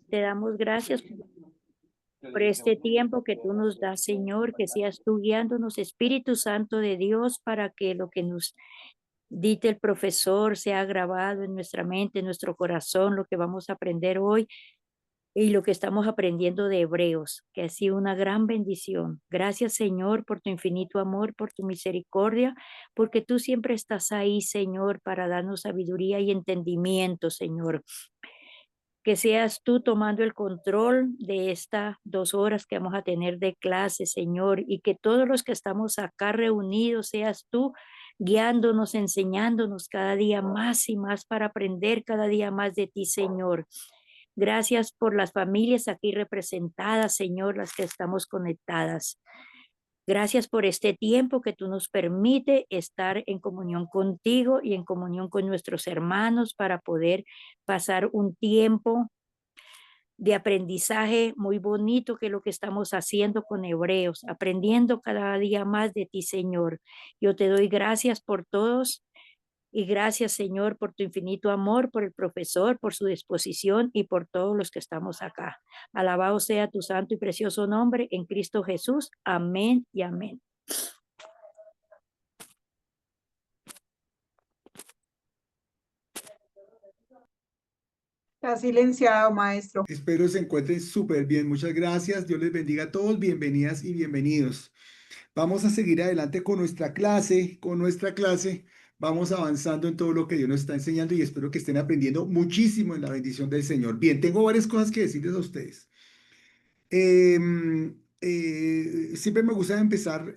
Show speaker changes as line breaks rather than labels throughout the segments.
Te damos gracias por este tiempo que tú nos das, Señor, que seas tú guiándonos, Espíritu Santo de Dios, para que lo que nos dite el profesor sea grabado en nuestra mente, en nuestro corazón, lo que vamos a aprender hoy y lo que estamos aprendiendo de Hebreos, que ha sido una gran bendición. Gracias, Señor, por tu infinito amor, por tu misericordia, porque tú siempre estás ahí, Señor, para darnos sabiduría y entendimiento, Señor. Que seas tú tomando el control de estas 2 horas que vamos a tener de clase, Señor, y que todos los que estamos acá reunidos seas tú guiándonos, enseñándonos cada día más y más para aprender cada día más de ti, Señor. Gracias por las familias aquí representadas, Señor, las que estamos conectadas. Gracias por este tiempo que tú nos permite estar en comunión contigo y en comunión con nuestros hermanos para poder pasar un tiempo de aprendizaje muy bonito, que es lo que estamos haciendo con Hebreos, aprendiendo cada día más de ti, Señor. Yo te doy gracias por todos y gracias, Señor, por tu infinito amor, por el profesor, por su disposición y por todos los que estamos acá. Alabado sea tu santo y precioso nombre en Cristo Jesús. Amén y amén.
Está silenciado, maestro.
Espero se encuentren súper bien. Muchas gracias. Dios les bendiga a todos. Bienvenidas y bienvenidos. Vamos a seguir adelante con nuestra clase, Vamos avanzando en todo lo que Dios nos está enseñando y espero que estén aprendiendo muchísimo en la bendición del Señor. Bien, tengo varias cosas que decirles a ustedes. Siempre me gusta empezar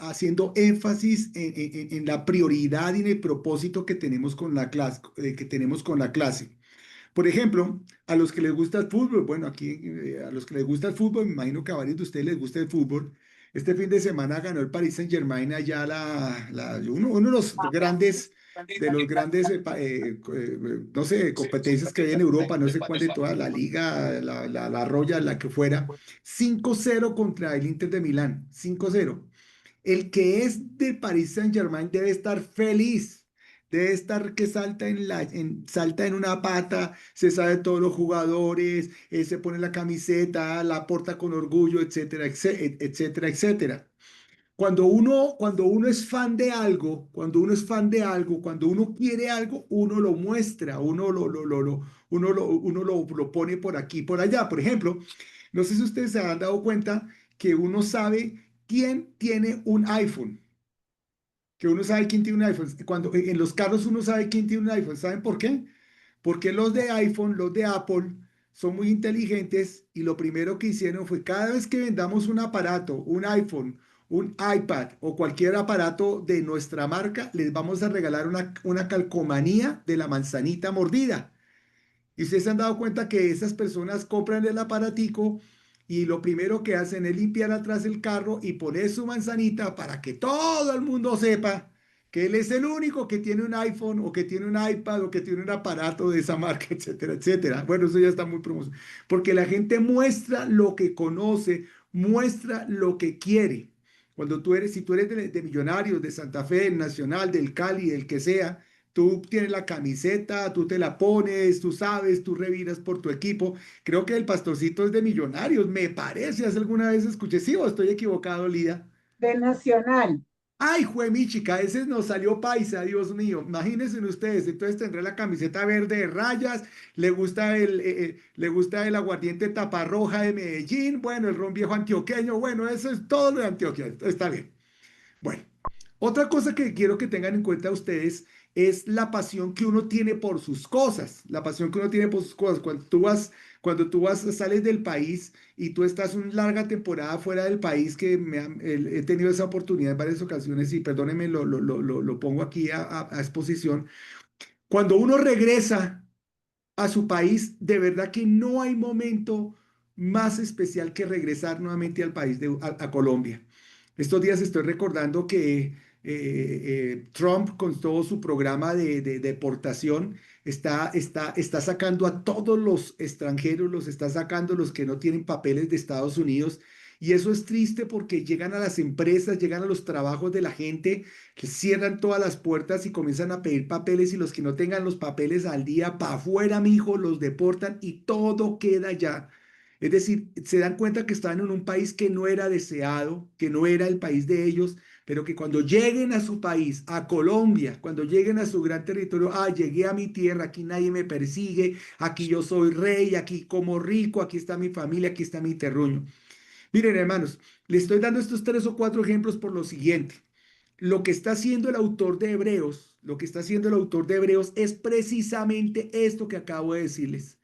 haciendo énfasis en la prioridad y en el propósito que tenemos con la clase, Por ejemplo, a los que les gusta el fútbol, bueno, aquí a los que les gusta el fútbol, me imagino que a varios de ustedes les gusta el fútbol. Este fin de semana ganó el Paris Saint-Germain allá uno de los grandes, no sé, competencias que hay en Europa, no sé cuál de todas, la Liga, la Royal, la que fuera, 5-0 contra el Inter de Milán, 5-0. El que es del Paris Saint-Germain debe estar feliz. Debe estar que salta en una pata, se sabe todos los jugadores, se pone la camiseta, la porta con orgullo, etcétera, etcétera, etcétera. Cuando uno es fan de algo, cuando uno quiere algo, uno lo muestra, uno lo pone por aquí, por allá. Por ejemplo, no sé si ustedes se han dado cuenta que uno sabe quién tiene un iPhone, Cuando en los carros uno sabe quién tiene un iPhone. ¿Saben por qué? Porque los de iPhone, los de Apple, son muy inteligentes y lo primero que hicieron fue cada vez que vendamos un aparato, un iPhone, un iPad o cualquier aparato de nuestra marca, les vamos a regalar una calcomanía de la manzanita mordida. Y ustedes se han dado cuenta que esas personas compran el aparatico y lo primero que hacen es limpiar atrás el carro y poner su manzanita para que todo el mundo sepa que él es el único que tiene un iPhone o que tiene un iPad o que tiene un aparato de esa marca, etcétera, etcétera. Bueno, eso ya está muy promocionado. Porque la gente muestra lo que conoce, muestra lo que quiere. Si tú eres de Millonarios, de Santa Fe, del Nacional, del Cali, del que sea, tú tienes la camiseta, tú te la pones, tú sabes, tú reviras por tu equipo. Creo que el pastorcito es de Millonarios, me parece. ¿Hace alguna vez escuché? Sí, o estoy equivocado, Lida.
De Nacional.
Ay, juemichica, ese nos salió paisa, Dios mío. Imagínense ustedes, entonces tendré la camiseta verde de rayas, le gusta el aguardiente taparroja de Medellín, bueno, el ron viejo antioqueño, bueno, eso es todo lo de Antioquia, está bien. Bueno, otra cosa que quiero que tengan en cuenta ustedes es la pasión que uno tiene por sus cosas, la pasión que uno tiene por sus cosas. Cuando tú vas, sales del país y tú estás una larga temporada fuera del país, que he tenido esa oportunidad en varias ocasiones y perdónenme, lo pongo aquí a exposición. Cuando uno regresa a su país, de verdad que no hay momento más especial que regresar nuevamente al país, a Colombia. Estos días estoy recordando que Trump, con todo su programa de deportación, está sacando a todos los extranjeros, los está sacando los que no tienen papeles de Estados Unidos. Y eso es triste porque llegan a las empresas, llegan a los trabajos de la gente, que cierran todas las puertas y comienzan a pedir papeles y los que no tengan los papeles al día, para afuera, mijo, los deportan y todo queda allá. Es decir, se dan cuenta que están en un país que no era deseado, que no era el país de ellos, pero que cuando lleguen a su país, a Colombia, cuando lleguen a su gran territorio, llegué a mi tierra, aquí nadie me persigue, aquí yo soy rey, aquí como rico, aquí está mi familia, aquí está mi terruño. Miren, hermanos, les estoy dando estos 3 o 4 ejemplos por lo siguiente. Lo que está haciendo el autor de Hebreos, lo que está haciendo el autor de Hebreos es precisamente esto que acabo de decirles.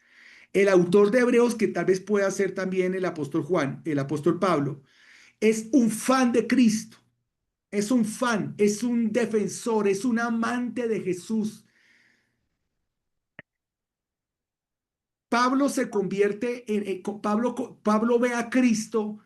El autor de Hebreos, que tal vez pueda ser también el apóstol Juan, el apóstol Pablo, es un fan de Cristo, es un fan, es un defensor, es un amante de Jesús. Pablo se convierte Pablo ve a Cristo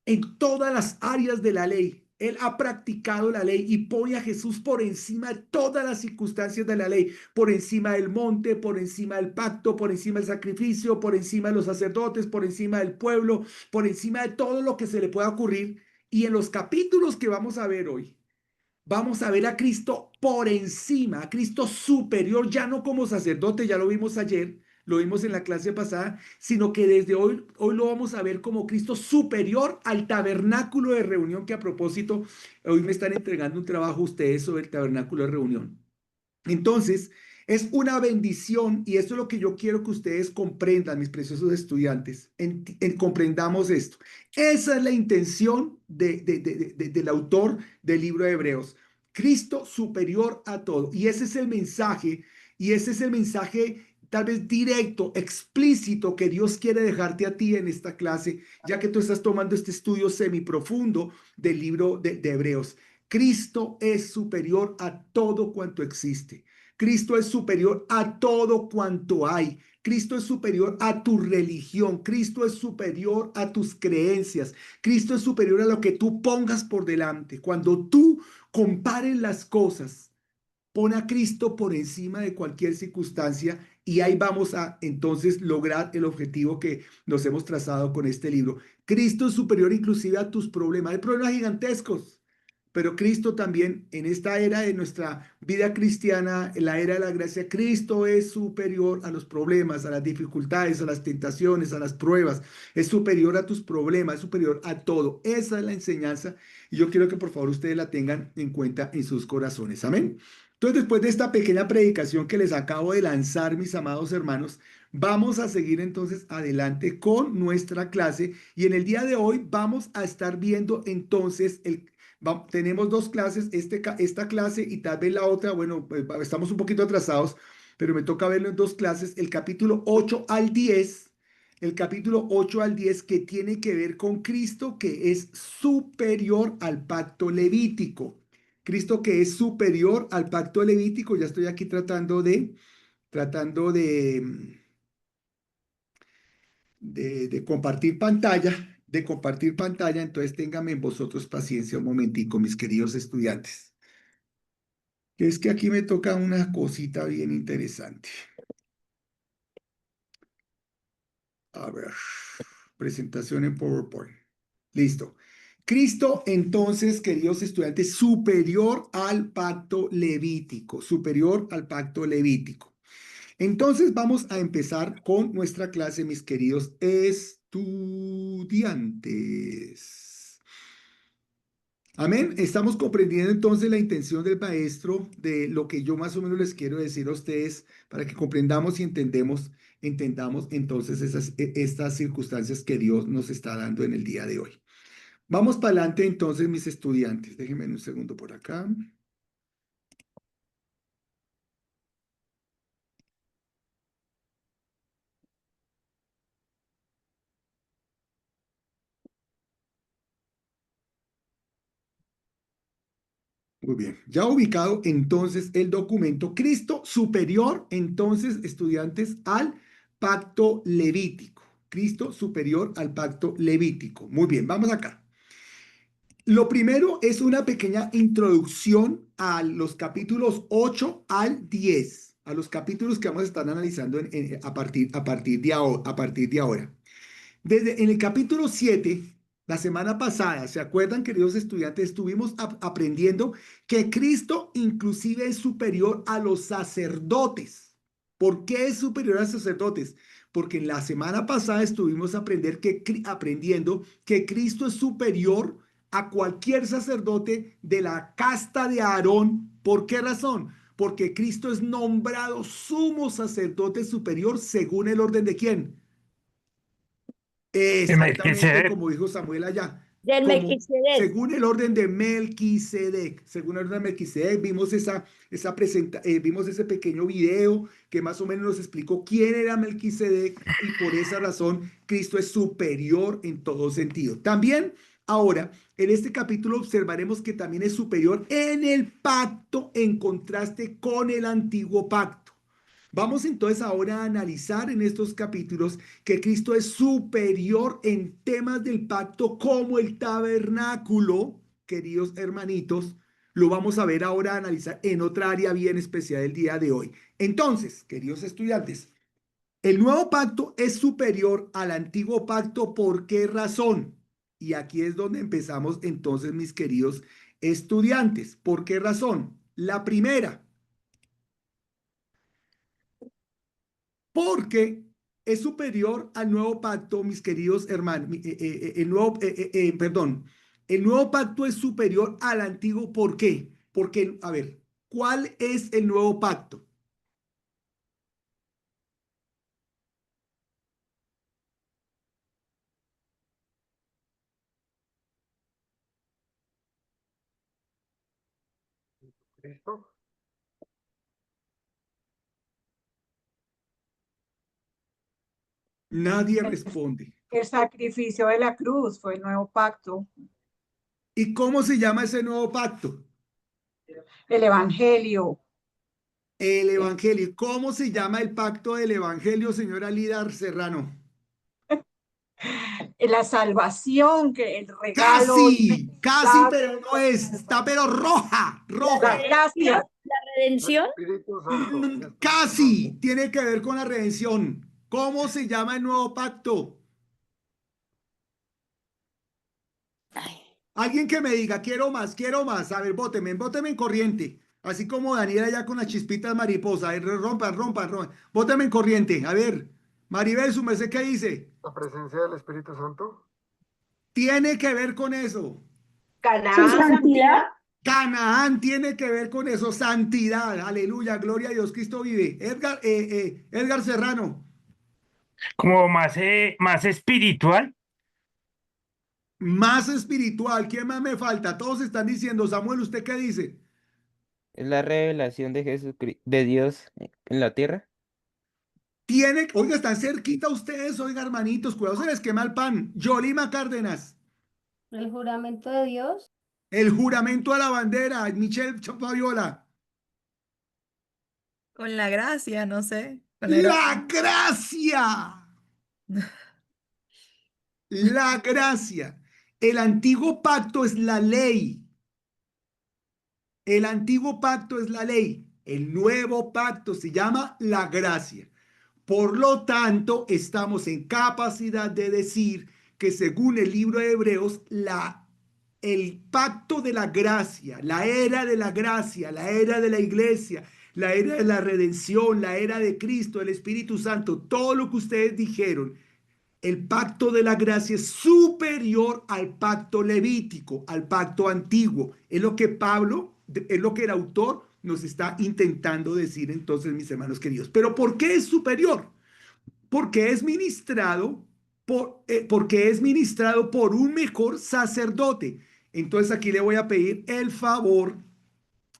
en todas las áreas de la ley. Él ha practicado la ley y pone a Jesús por encima de todas las circunstancias de la ley, por encima del monte, por encima del pacto, por encima del sacrificio, por encima de los sacerdotes, por encima del pueblo, por encima de todo lo que se le pueda ocurrir. Y en los capítulos que vamos a ver hoy, vamos a ver a Cristo por encima, a Cristo superior, ya no como sacerdote, ya lo vimos ayer, lo vimos en la clase pasada, sino que desde hoy lo vamos a ver como Cristo superior al tabernáculo de reunión, que a propósito, hoy me están entregando un trabajo ustedes sobre el tabernáculo de reunión. Entonces, es una bendición y esto es lo que yo quiero que ustedes comprendan, mis preciosos estudiantes, comprendamos esto. Esa es la intención del autor del libro de Hebreos. Cristo superior a todo. Y ese es el mensaje, y ese es el mensaje tal vez directo, explícito que Dios quiere dejarte a ti en esta clase, ya que tú estás tomando este estudio semiprofundo del libro de Hebreos. Cristo es superior a todo cuanto existe. Cristo es superior a todo cuanto hay. Cristo es superior a tu religión. Cristo es superior a tus creencias. Cristo es superior a lo que tú pongas por delante. Cuando tú compares las cosas, pon a Cristo por encima de cualquier circunstancia y ahí vamos a entonces lograr el objetivo que nos hemos trazado con este libro. Cristo es superior inclusive a tus problemas. Hay problemas gigantescos. Pero Cristo también, en esta era de nuestra vida cristiana, en la era de la gracia, Cristo es superior a los problemas, a las dificultades, a las tentaciones, a las pruebas. Es superior a tus problemas, es superior a todo. Esa es la enseñanza y yo quiero que por favor ustedes la tengan en cuenta en sus corazones. Amén. Entonces, después de esta pequeña predicación que les acabo de lanzar, mis amados hermanos, vamos a seguir entonces adelante con nuestra clase y en el día de hoy vamos a estar viendo entonces tenemos 2 clases, esta clase y tal vez la otra, bueno, estamos un poquito atrasados, pero me toca verlo en 2 clases, el capítulo 8 al 10, el capítulo 8 al 10 que tiene que ver con Cristo que es superior al pacto levítico. Cristo que es superior al pacto levítico, ya estoy aquí tratando de compartir pantalla, entonces ténganme en vosotros paciencia un momentico, mis queridos estudiantes. Que es que aquí me toca una cosita bien interesante. A ver, presentación en PowerPoint. Listo. Cristo, entonces, queridos estudiantes, superior al pacto levítico, superior al pacto levítico. Entonces vamos a empezar con nuestra clase, mis queridos estudiantes. Amén. Estamos comprendiendo entonces la intención del maestro de lo que yo más o menos les quiero decir a ustedes para que comprendamos y entendamos entonces estas circunstancias que Dios nos está dando en el día de hoy. Vamos para adelante entonces, mis estudiantes. Déjenme un segundo por acá. Muy bien, ya ubicado entonces el documento, Cristo superior entonces, estudiantes, al pacto levítico. Cristo superior al pacto levítico. Muy bien, vamos acá. Lo primero es una pequeña introducción a los capítulos 8 al 10, a los capítulos que vamos a estar analizando a partir de ahora. En el capítulo 7 La semana pasada, ¿se acuerdan, queridos estudiantes? Estuvimos aprendiendo que Cristo inclusive es superior a los sacerdotes. ¿Por qué es superior a los sacerdotes? Porque en la semana pasada estuvimos aprendiendo que Cristo es superior a cualquier sacerdote de la casta de Aarón. ¿Por qué razón? Porque Cristo es nombrado sumo sacerdote superior según el orden de ¿quién?
Y
Exactamente,
Melquisedec,
como dijo Samuel allá,
Del
como
Melquisedec.
según el orden de Melquisedec, según el orden de Melquisedec, vimos ese pequeño video que más o menos nos explicó quién era Melquisedec y por esa razón Cristo es superior en todo sentido. También ahora, en este capítulo observaremos que también es superior en el pacto en contraste con el antiguo pacto. Vamos entonces ahora a analizar en estos capítulos que Cristo es superior en temas del pacto como el tabernáculo, queridos hermanitos. Lo vamos a ver ahora, a analizar en otra área bien especial del día de hoy. Entonces, queridos estudiantes, el nuevo pacto es superior al antiguo pacto. ¿Por qué razón? Y aquí es donde empezamos entonces, mis queridos estudiantes. ¿Por qué razón? La primera, porque es superior al nuevo pacto, mis queridos hermanos. El nuevo pacto es superior al antiguo. ¿Por qué? Porque, a ver, ¿cuál es el nuevo pacto?
Cristo.
Nadie responde.
El sacrificio de la cruz fue el nuevo pacto.
¿Y cómo se llama ese nuevo pacto?
El evangelio,
El Evangelio. ¿Cómo se llama el pacto del Evangelio, señora Lida Serrano?
la salvación, que el regalo
Casi,
inmensidad,
pero no es. Está pero roja,
la
roja.
gracia.
La redención.
Espíritu Santo.
Casi tiene que ver con la redención. ¿Cómo se llama el nuevo pacto?
Ay,
Alguien que me diga, quiero más, quiero más. A ver, bóteme en corriente. Así como Daniela ya con las chispitas mariposa. A ver, rompan. Bóteme en corriente. A ver, Maribel, su merced, ¿qué dice?
La presencia del Espíritu Santo.
Tiene que ver con eso.
Su
Canaán,
santidad.
Canaán tiene que ver con eso. Santidad. Aleluya. Gloria a Dios. Cristo vive. Edgar Serrano.
Como más espiritual.
Más espiritual. ¿Quién más me falta? Todos están diciendo, Samuel, ¿usted qué dice?
Es la revelación de Jesucristo, de Dios en la tierra.
Oiga, están cerquita ustedes, oiga, hermanitos, cuidado, se les quema el pan. Yolima Cárdenas,
el juramento de Dios,
el juramento a la bandera, Michelle Fabiola.
Con la gracia, no sé. Con la
La
gracia.
gracia, la gracia. El antiguo pacto es la ley. El antiguo pacto es la ley. El nuevo pacto se llama la gracia. Por lo tanto, estamos en capacidad de decir que según el libro de Hebreos, el pacto de la gracia, la era de la gracia, la era de la iglesia, la era de la redención, la era de Cristo, el Espíritu Santo, todo lo que ustedes dijeron, el pacto de la gracia es superior al pacto levítico, al pacto antiguo. Es lo que Pablo, es lo que el autor nos está intentando decir entonces, mis hermanos queridos. Pero ¿por qué es superior? Porque es ministrado porque es ministrado por un mejor sacerdote. Entonces aquí le voy a pedir el favor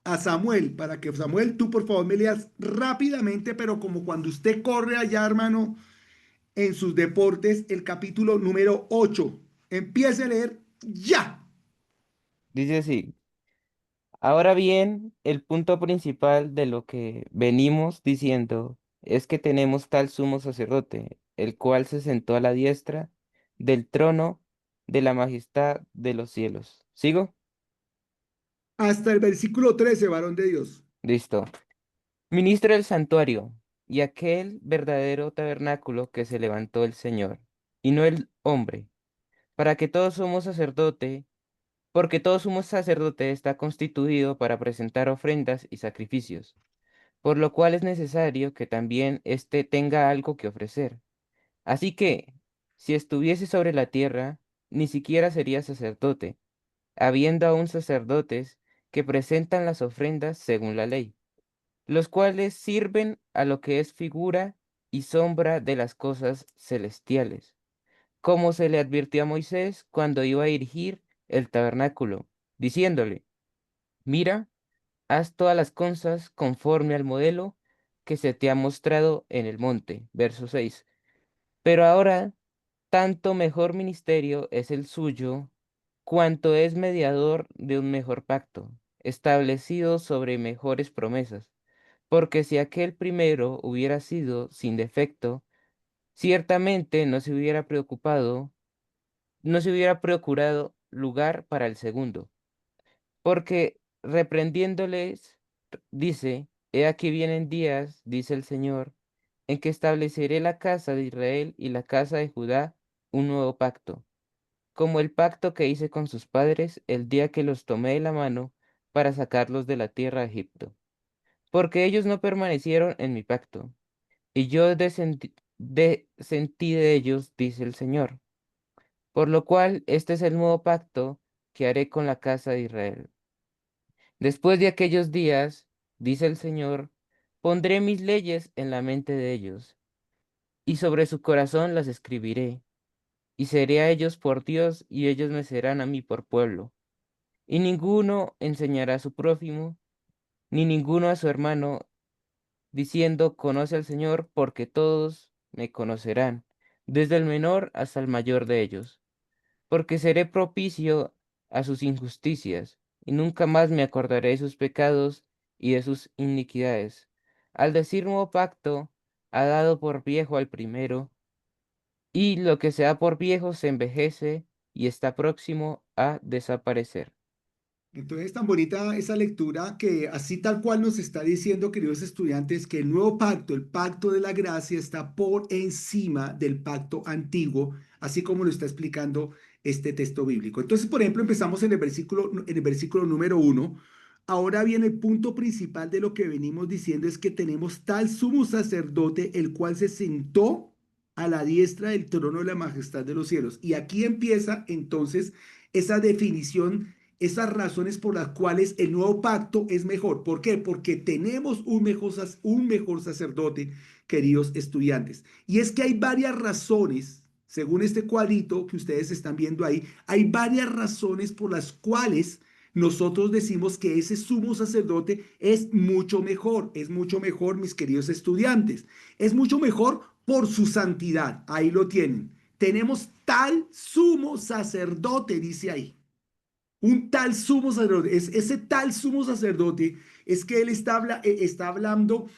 a Samuel, para que Samuel, tú por favor me leas rápidamente, pero como cuando usted corre allá, hermano, en sus deportes, el capítulo número 8. Empiece a leer ya.
Dice así, ahora bien, el punto principal de lo que venimos diciendo es que tenemos tal sumo sacerdote, el cual se sentó a la diestra del trono de la majestad de los cielos. ¿Sigo?
Hasta el versículo 13, varón de Dios.
Listo. Ministro del santuario y aquel verdadero tabernáculo que se levantó el Señor, y no el hombre, para que todo sumo sacerdote, porque todo sumo sacerdote está constituido para presentar ofrendas y sacrificios, por lo cual es necesario que también éste tenga algo que ofrecer. Así que, si estuviese sobre la tierra, ni siquiera sería sacerdote, habiendo aún sacerdotes que presentan las ofrendas según la ley, los cuales sirven a lo que es figura y sombra de las cosas celestiales, como se le advirtió a Moisés cuando iba a erigir el tabernáculo, diciéndole, mira, haz todas las cosas conforme al modelo que se te ha mostrado en el monte. Verso 6. Pero ahora, tanto mejor ministerio es el suyo, cuanto es mediador de un mejor pacto, establecido sobre mejores promesas. Porque si aquel primero hubiera sido sin defecto, ciertamente no se hubiera procurado lugar para el segundo. Porque reprendiéndoles, dice, he aquí vienen días, dice el Señor, en que estableceré la casa de Israel y la casa de Judá un nuevo pacto, como el pacto que hice con sus padres el día que los tomé de la mano para sacarlos de la tierra de Egipto. Porque ellos no permanecieron en mi pacto, y yo desentí de ellos, dice el Señor. Por lo cual, este es el nuevo pacto que haré con la casa de Israel. Después de aquellos días, dice el Señor, pondré mis leyes en la mente de ellos, y sobre su corazón las escribiré, y seré a ellos por Dios, y ellos me serán a mí por pueblo. Y ninguno enseñará a su prójimo, ni ninguno a su hermano, diciendo, conoce al Señor, porque todos me conocerán, desde el menor hasta el mayor de ellos, porque seré propicio a sus injusticias, y nunca más me acordaré de sus pecados y de sus iniquidades. Al decir nuevo pacto, ha dado por viejo al primero, y lo que se da por viejo se envejece y está próximo a desaparecer.
Entonces, es tan bonita esa lectura que así tal cual nos está diciendo, queridos estudiantes, que el nuevo pacto, el pacto de la gracia, está por encima del pacto antiguo, así como lo está explicando este texto bíblico. Entonces, por ejemplo, empezamos en el versículo número 1. Ahora bien, el punto principal de lo que venimos diciendo es que tenemos tal sumo sacerdote, el cual se sentó a la diestra del trono de la majestad de los cielos. Y aquí empieza entonces esa definición, esas razones por las cuales el nuevo pacto es mejor. ¿Por qué? Porque tenemos un mejor sacerdote, queridos estudiantes. Y es que hay varias razones, según este cuadrito que ustedes están viendo ahí, hay varias razones por las cuales nosotros decimos que ese sumo sacerdote es mucho mejor, mis queridos estudiantes. Es mucho mejor por su santidad. Ahí lo tienen. Tenemos tal sumo sacerdote, dice ahí. Un tal sumo sacerdote, ese tal sumo sacerdote es que él eh, está hablando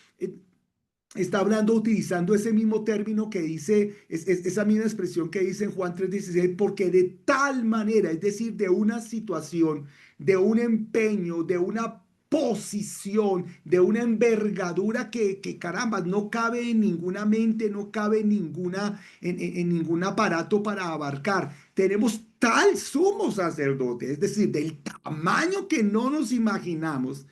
utilizando ese mismo término que dice, esa misma expresión que dice en Juan 3:16, porque de tal manera, es decir, de una situación, de un empeño, de una posición, de una envergadura que caramba, no cabe en ninguna mente, no cabe en ningún aparato para abarcar. Tenemos tal sumo sacerdote, es decir, del tamaño que no nos imaginamos.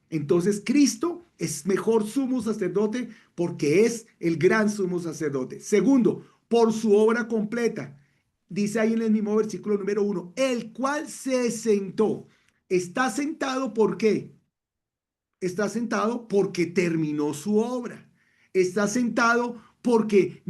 Entonces Cristo es mejor sumo sacerdote porque es el gran sumo sacerdote. Segundo, por su obra completa. Dice ahí en el mismo versículo número 1, el cual se sentó. Está sentado ¿por qué? Está sentado porque terminó su obra. Está sentado porque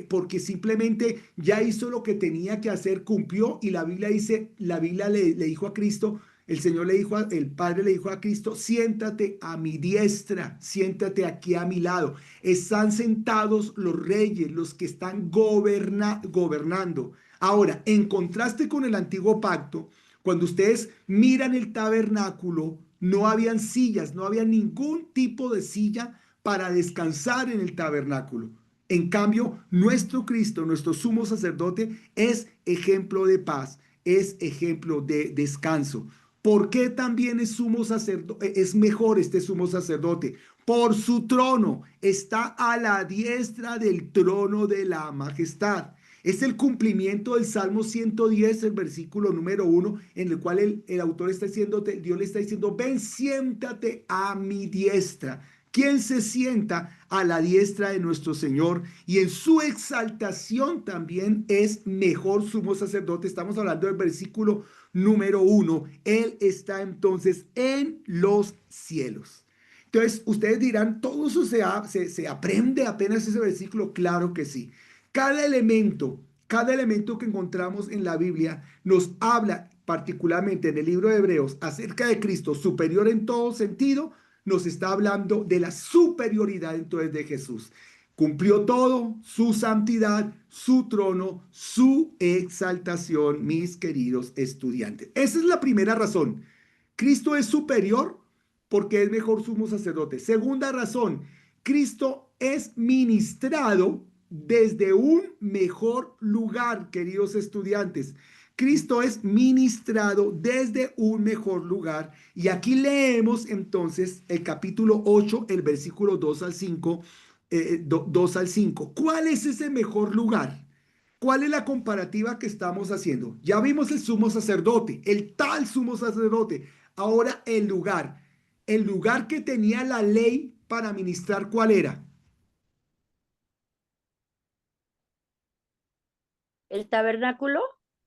porque simplemente ya hizo lo que tenía que hacer, cumplió, y la Biblia dice, la Biblia le dijo a Cristo, el Señor le dijo, el Padre le dijo a Cristo, siéntate a mi diestra, siéntate aquí a mi lado. Están sentados los reyes, los que están gobernando. Ahora, en contraste con el antiguo pacto, cuando ustedes miran el tabernáculo, no habían sillas, no había ningún tipo de silla para descansar en el tabernáculo. En cambio, nuestro Cristo, nuestro sumo sacerdote, es ejemplo de paz, es ejemplo de descanso. ¿Por qué también es mejor este sumo sacerdote? Por su trono, está a la diestra del trono de la majestad. Es el cumplimiento del Salmo 110, el versículo número 1, en el cual el autor está diciendo, Dios le está diciendo, ven, siéntate a mi diestra. ¿Quién se sienta a la diestra de nuestro Señor? Y en su exaltación también es mejor sumo sacerdote. Estamos hablando del versículo número 1. Él está entonces en los cielos. Entonces, ustedes dirán, ¿todo eso se aprende apenas ese versículo? Claro que sí. Cada elemento que encontramos en la Biblia nos habla, particularmente en el libro de Hebreos, acerca de Cristo superior en todo sentido, nos está hablando de la superioridad entonces de Jesús. Cumplió todo, su santidad, su trono, su exaltación, mis queridos estudiantes. Esa es la primera razón. Cristo es superior porque es mejor sumo sacerdote. Segunda razón, Cristo es ministrado desde un mejor lugar, queridos estudiantes. Cristo es ministrado desde un mejor lugar. Y aquí leemos entonces el capítulo 8, el versículo 2 al 5. 2 al 5. ¿Cuál es ese mejor lugar? ¿Cuál es la comparativa que estamos haciendo? Ya vimos el sumo sacerdote, el tal sumo sacerdote. Ahora el lugar. El lugar que tenía la ley para ministrar, ¿cuál era?
¿El tabernáculo?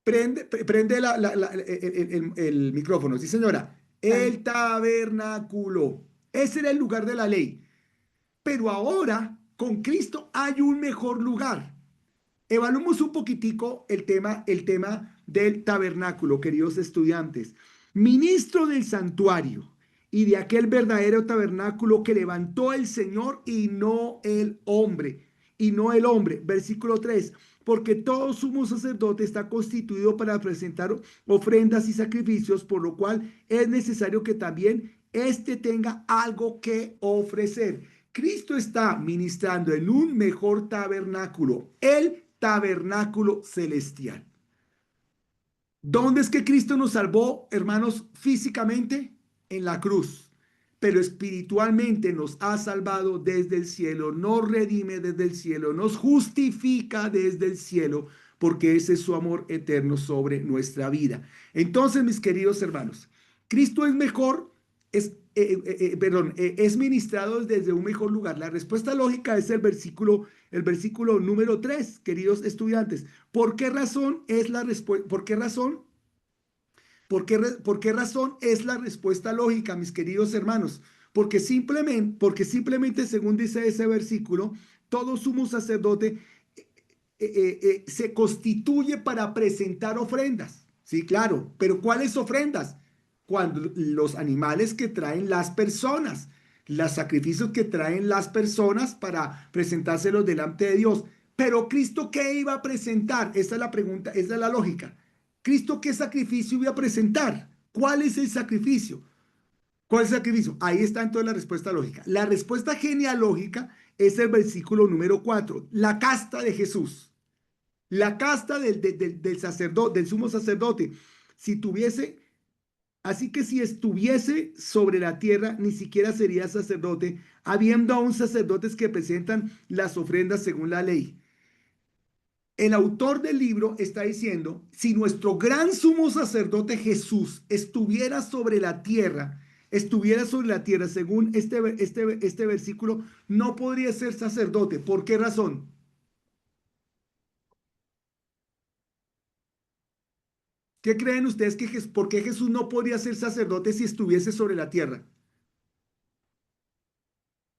Prende el micrófono, sí señora. El tabernáculo. Ese era el lugar de la ley. Pero ahora, con Cristo hay un mejor lugar. Evaluemos un poquitico el tema del tabernáculo, queridos estudiantes. Ministro del santuario y de aquel verdadero tabernáculo que levantó el Señor y no el hombre. Y no el hombre. Versículo 3. Porque todo sumo sacerdote está constituido para presentar ofrendas y sacrificios, por lo cual es necesario que también éste tenga algo que ofrecer. Cristo está ministrando en un mejor tabernáculo, el tabernáculo celestial. ¿Dónde es que Cristo nos salvó, hermanos, físicamente? En la cruz. Pero espiritualmente nos ha salvado desde el cielo, nos redime desde el cielo, nos justifica desde el cielo, porque ese es su amor eterno sobre nuestra vida. Entonces, mis queridos hermanos, Cristo es mejor, es ministrado desde un mejor lugar. La respuesta lógica es el versículo número 3, queridos estudiantes. ¿Por qué razón es la respuesta? ¿Por qué razón? ¿Por qué razón es la respuesta lógica, mis queridos hermanos? Porque simplemente, según dice ese versículo, todo sumo sacerdote se constituye para presentar ofrendas. Sí, claro, pero ¿cuáles ofrendas? Cuando los animales que traen las personas, los sacrificios que traen las personas para presentárselos delante de Dios. Pero Cristo, ¿qué iba a presentar? Esa es la pregunta, esa es la lógica. ¿Cristo qué sacrificio iba a presentar? ¿Cuál es el sacrificio? ¿Cuál es el sacrificio? Ahí está entonces la respuesta lógica. La respuesta genealógica es el versículo número 4, la casta de Jesús. La casta del sacerdote, del sumo sacerdote. Así que si estuviese sobre la tierra, ni siquiera sería sacerdote, habiendo aún sacerdotes que presentan las ofrendas según la ley. El autor del libro está diciendo, si nuestro gran sumo sacerdote Jesús estuviera sobre la tierra, según este versículo, no podría ser sacerdote. ¿Por qué razón? ¿Qué creen ustedes por qué Jesús no podría ser sacerdote si estuviese sobre la tierra?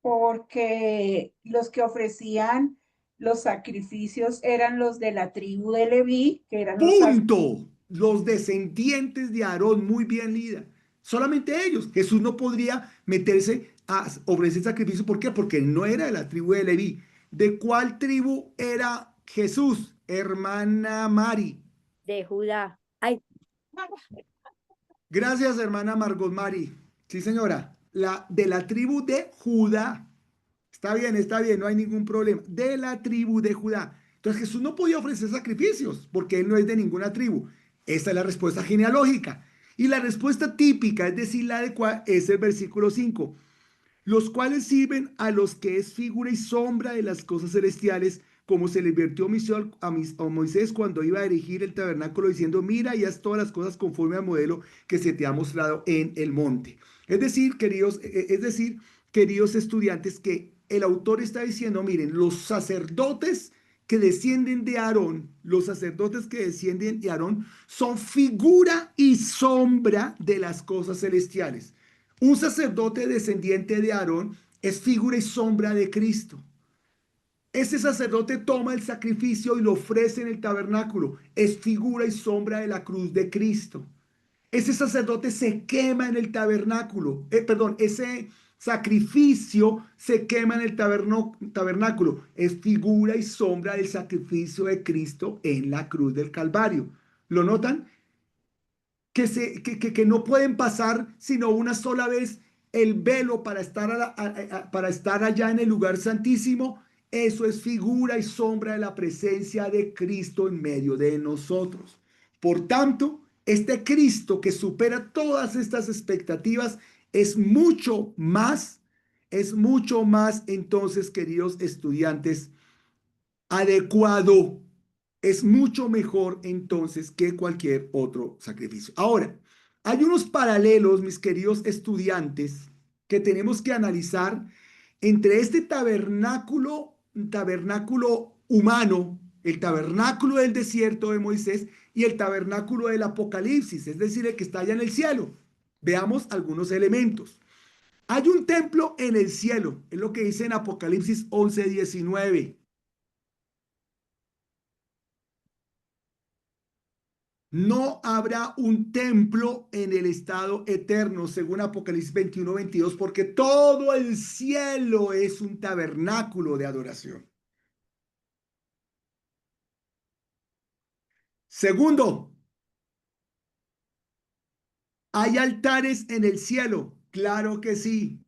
Porque los que ofrecían los sacrificios eran los de la tribu de Leví, que eran
¡Punto! Los descendientes de Aarón, muy bien, Lida. Solamente ellos. Jesús no podría meterse a ofrecer sacrificio. ¿Por qué? Porque no era de la tribu de Leví. ¿De cuál tribu era Jesús? Hermana Mari.
De Judá. Ay,
Gracias, hermana Margot Mari. Sí, señora. De la tribu de Judá. Está bien, no hay ningún problema. De la tribu de Judá. Entonces Jesús no podía ofrecer sacrificios porque él no es de ninguna tribu. Esta es la respuesta genealógica. Y la respuesta típica, es decir, la adecuada, es el versículo 5. Los cuales sirven a los que es figura y sombra de las cosas celestiales, como se le advirtió a Moisés cuando iba a erigir el tabernáculo, diciendo, mira y haz todas las cosas conforme al modelo que se te ha mostrado en el monte. Es decir, queridos estudiantes, que el autor está diciendo, miren, los sacerdotes que descienden de Aarón, son figura y sombra de las cosas celestiales. Un sacerdote descendiente de Aarón es figura y sombra de Cristo. Ese sacerdote toma el sacrificio y lo ofrece en el tabernáculo. Es figura y sombra de la cruz de Cristo. Ese sacerdote se quema en el tabernáculo. Ese sacrificio se quema en el tabernáculo. Es figura y sombra del sacrificio de Cristo en la cruz del Calvario. ¿Lo notan? Que no pueden pasar sino una sola vez el velo para estar allá en el lugar santísimo. Eso es figura y sombra de la presencia de Cristo en medio de nosotros. Por tanto, este Cristo que supera todas estas expectativas es mucho más entonces, queridos estudiantes, adecuado. Es mucho mejor entonces que cualquier otro sacrificio. Ahora, hay unos paralelos, mis queridos estudiantes, que tenemos que analizar entre este tabernáculo humano, el tabernáculo del desierto de Moisés y el tabernáculo del Apocalipsis, es decir, el que está allá en el cielo. Veamos algunos elementos. Hay un templo en el cielo, es lo que dice en Apocalipsis 11:19. No habrá un templo en el estado eterno, según Apocalipsis 21:22, porque todo el cielo es un tabernáculo de adoración. Segundo, ¿hay altares en el cielo? Claro que sí.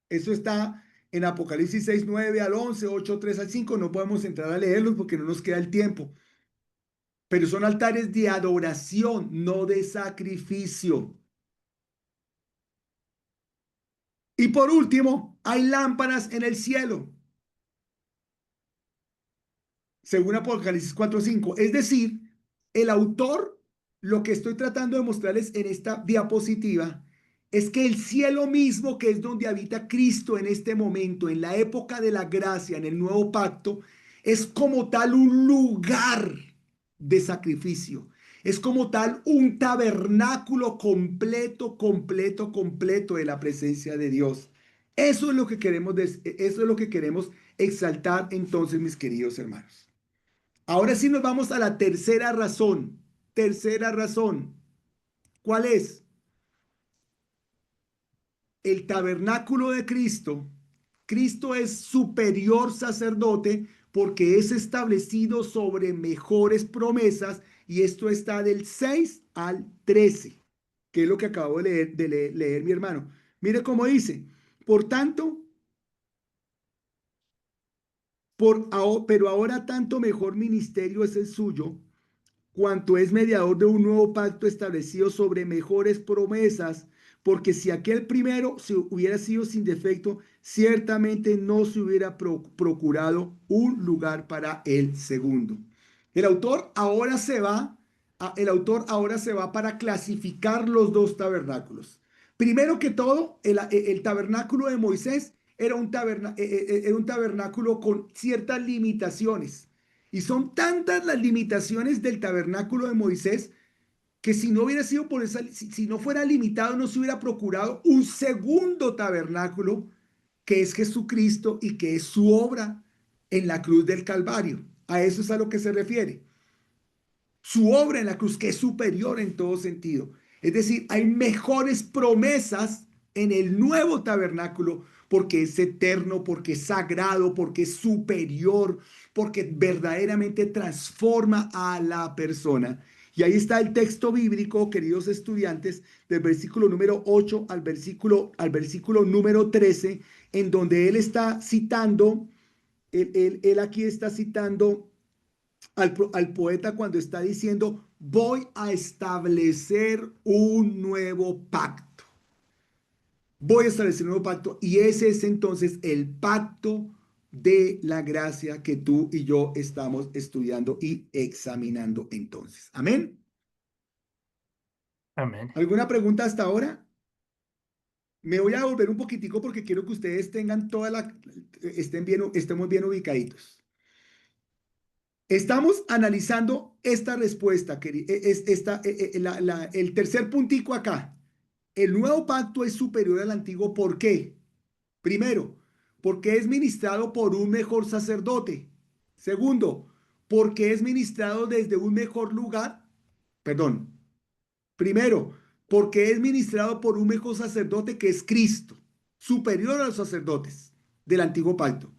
Eso está en Apocalipsis 6:9 al 11, 8:3 al 5. No podemos entrar a leerlos porque no nos queda el tiempo. Pero son altares de adoración, no de sacrificio. Y por último, hay lámparas en el cielo, según Apocalipsis 4:5. Es decir, el autor, lo que estoy tratando de mostrarles en esta diapositiva, es que el cielo mismo, que es donde habita Cristo en este momento, en la época de la gracia, en el nuevo pacto, es como tal un lugar de sacrificio. Es como tal un tabernáculo completo de la presencia de Dios. Eso es lo que queremos exaltar entonces, mis queridos hermanos. Ahora sí nos vamos a la tercera razón. Tercera razón. ¿Cuál es? El tabernáculo de Cristo. Cristo es superior sacerdote porque es establecido sobre mejores promesas, y esto está del 6 al 13, que es lo que acabo de leer mi hermano. Mire cómo dice, por tanto, pero ahora tanto mejor ministerio es el suyo, cuanto es mediador de un nuevo pacto establecido sobre mejores promesas, porque si aquel primero se hubiera sido sin defecto, ciertamente no se hubiera procurado un lugar para el segundo. El autor ahora se va para clasificar los dos tabernáculos. Primero que todo, el tabernáculo de Moisés era un tabernáculo con ciertas limitaciones. Y son tantas las limitaciones del tabernáculo de Moisés que si no hubiera sido por esa, si no fuera limitado, no se hubiera procurado un segundo tabernáculo, que es Jesucristo y que es su obra en la cruz del Calvario. A eso es a lo que se refiere. Su obra en la cruz, que es superior en todo sentido. Es decir, hay mejores promesas en el nuevo tabernáculo porque es eterno, porque es sagrado, porque es superior, porque verdaderamente transforma a la persona. Y ahí está el texto bíblico, queridos estudiantes, del versículo número 8 al versículo número 13, en donde él está citando, él aquí está citando al poeta cuando está diciendo, voy a establecer un nuevo pacto. Voy a establecer un nuevo pacto, y ese es entonces el pacto de la gracia que tú y yo estamos estudiando y examinando entonces. Amén.
Amén.
¿Alguna pregunta hasta ahora? Me voy a volver un poquitico porque quiero que ustedes tengan estemos bien ubicaditos. Estamos analizando esta respuesta, el tercer puntico acá. El nuevo pacto es superior al antiguo. ¿Por qué? Primero, porque es ministrado por un mejor sacerdote. Segundo, porque es ministrado desde un mejor lugar. Perdón. Primero, porque es ministrado por un mejor sacerdote que es Cristo, superior a los sacerdotes del antiguo pacto.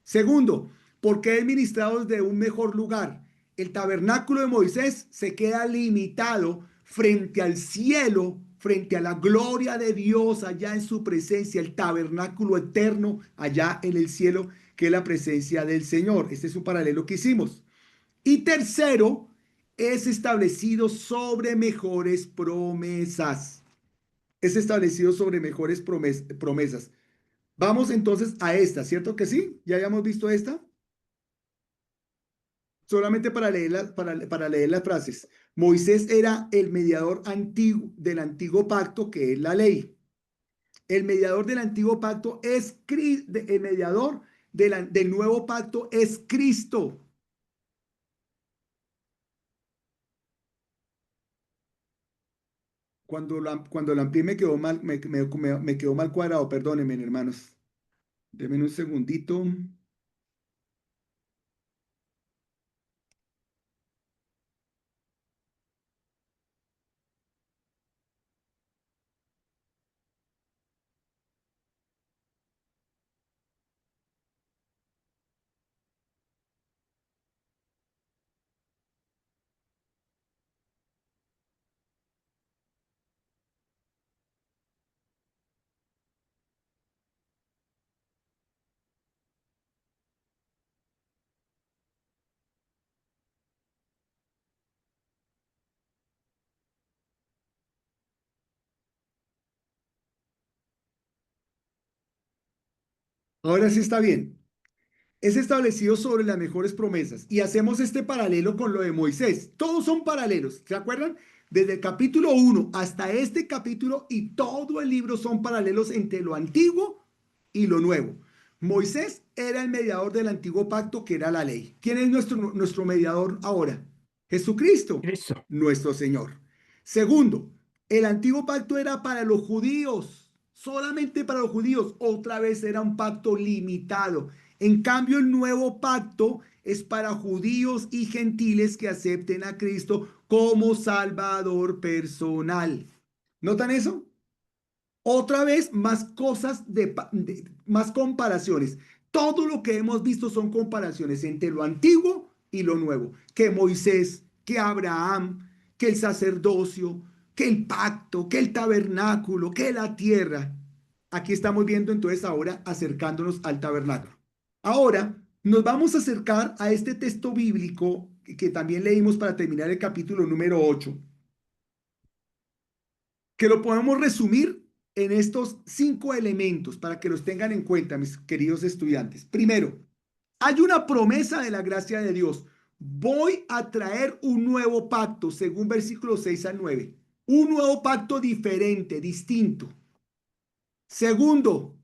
Segundo, porque es ministrado desde un mejor lugar. El tabernáculo de Moisés se queda limitado frente al cielo, frente a la gloria de Dios allá en su presencia, el tabernáculo eterno allá en el cielo, que es la presencia del Señor. Este es un paralelo que hicimos. Y tercero, es establecido sobre mejores promesas. Es establecido sobre mejores promesas. Vamos entonces a esta, ¿cierto que sí? ¿Ya habíamos visto esta? Solamente para leer las frases. Moisés era el mediador antiguo del antiguo pacto, que es la ley. El mediador del antiguo pacto es Cristo. El mediador del nuevo pacto es Cristo. Cuando la amplié me quedó mal, me quedó mal cuadrado, perdónenme, hermanos. Denme un segundito. Ahora sí está bien. Es establecido sobre las mejores promesas y hacemos este paralelo con lo de Moisés. Todos son paralelos, ¿se acuerdan? Desde el capítulo 1 hasta este capítulo y todo el libro son paralelos entre lo antiguo y lo nuevo. Moisés era el mediador del antiguo pacto, que era la ley. ¿Quién es nuestro mediador ahora? Jesucristo,
Cristo.
nuestro Señor. Segundo, el antiguo pacto era para los judíos, solamente para los judíos. Otra vez era un pacto limitado. En cambio, el nuevo pacto es para judíos y gentiles que acepten a Cristo como Salvador personal. ¿Notan eso? Otra vez, más cosas, más comparaciones. Todo lo que hemos visto son comparaciones entre lo antiguo y lo nuevo. Que Moisés, que Abraham, que el sacerdocio, que el pacto, que el tabernáculo, que la tierra. Aquí estamos viendo entonces ahora acercándonos al tabernáculo. Ahora nos vamos a acercar a este texto bíblico que también leímos para terminar el capítulo número 8, que lo podemos resumir en estos 5 elementos para que los tengan en cuenta, mis queridos estudiantes. Primero, hay una promesa de la gracia de Dios. Voy a traer un nuevo pacto, según versículos 6 al 9. Un nuevo pacto diferente, distinto. Segundo,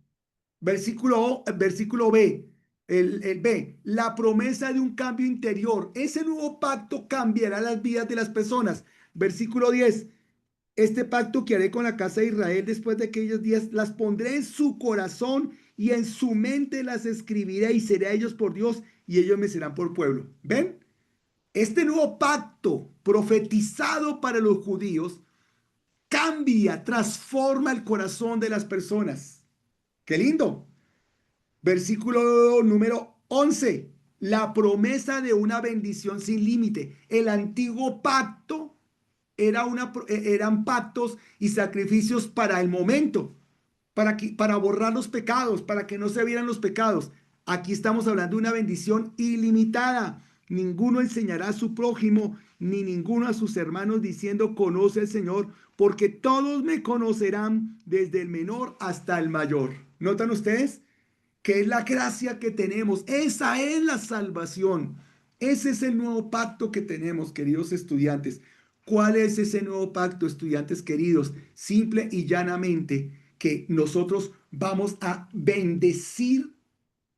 versículo B, el B, la promesa de un cambio interior. Ese nuevo pacto cambiará las vidas de las personas. Versículo 10, este pacto que haré con la casa de Israel después de aquellos días, las pondré en su corazón y en su mente las escribiré y seré a ellos por Dios y ellos me serán por pueblo. ¿Ven? Este nuevo pacto profetizado para los judíos cambia, transforma el corazón de las personas. ¡Qué lindo! Versículo número 11. La promesa de una bendición sin límite. El antiguo pacto eran pactos y sacrificios para el momento, para borrar los pecados, para que no se vieran los pecados. Aquí estamos hablando de una bendición ilimitada. Ninguno enseñará a su prójimo, ni ninguno a sus hermanos diciendo, conoce al Señor, porque todos me conocerán desde el menor hasta el mayor. ¿Notan ustedes? que es la gracia que tenemos. Esa es la salvación. Ese es el nuevo pacto que tenemos, queridos estudiantes. ¿Cuál es ese nuevo pacto, estudiantes queridos? Simple y llanamente que nosotros vamos a bendecir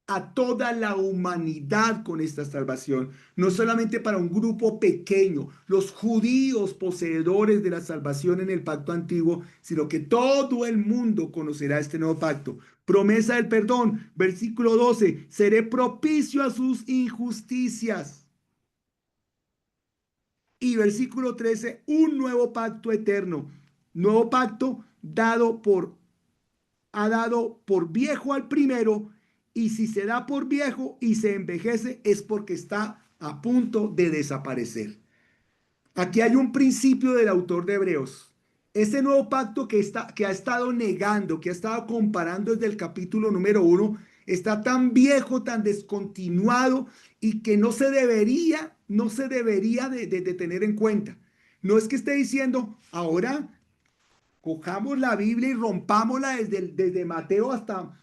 a toda la humanidad con esta salvación, no solamente para un grupo pequeño, los judíos poseedores de la salvación en el pacto antiguo, sino que todo el mundo conocerá este nuevo pacto. Promesa del perdón, versículo 12, seré propicio a sus injusticias. Y versículo 13, un nuevo pacto eterno, nuevo pacto ha dado por viejo al primero, y si se da por viejo y se envejece es porque está a punto de desaparecer. Aquí hay un principio del autor de Hebreos. Ese nuevo pacto que ha estado negando, que ha estado comparando desde el capítulo número 1, está tan viejo, tan descontinuado y que no se debería de tener en cuenta. No es que esté diciendo, ahora cojamos la Biblia y rompámosla desde Mateo hasta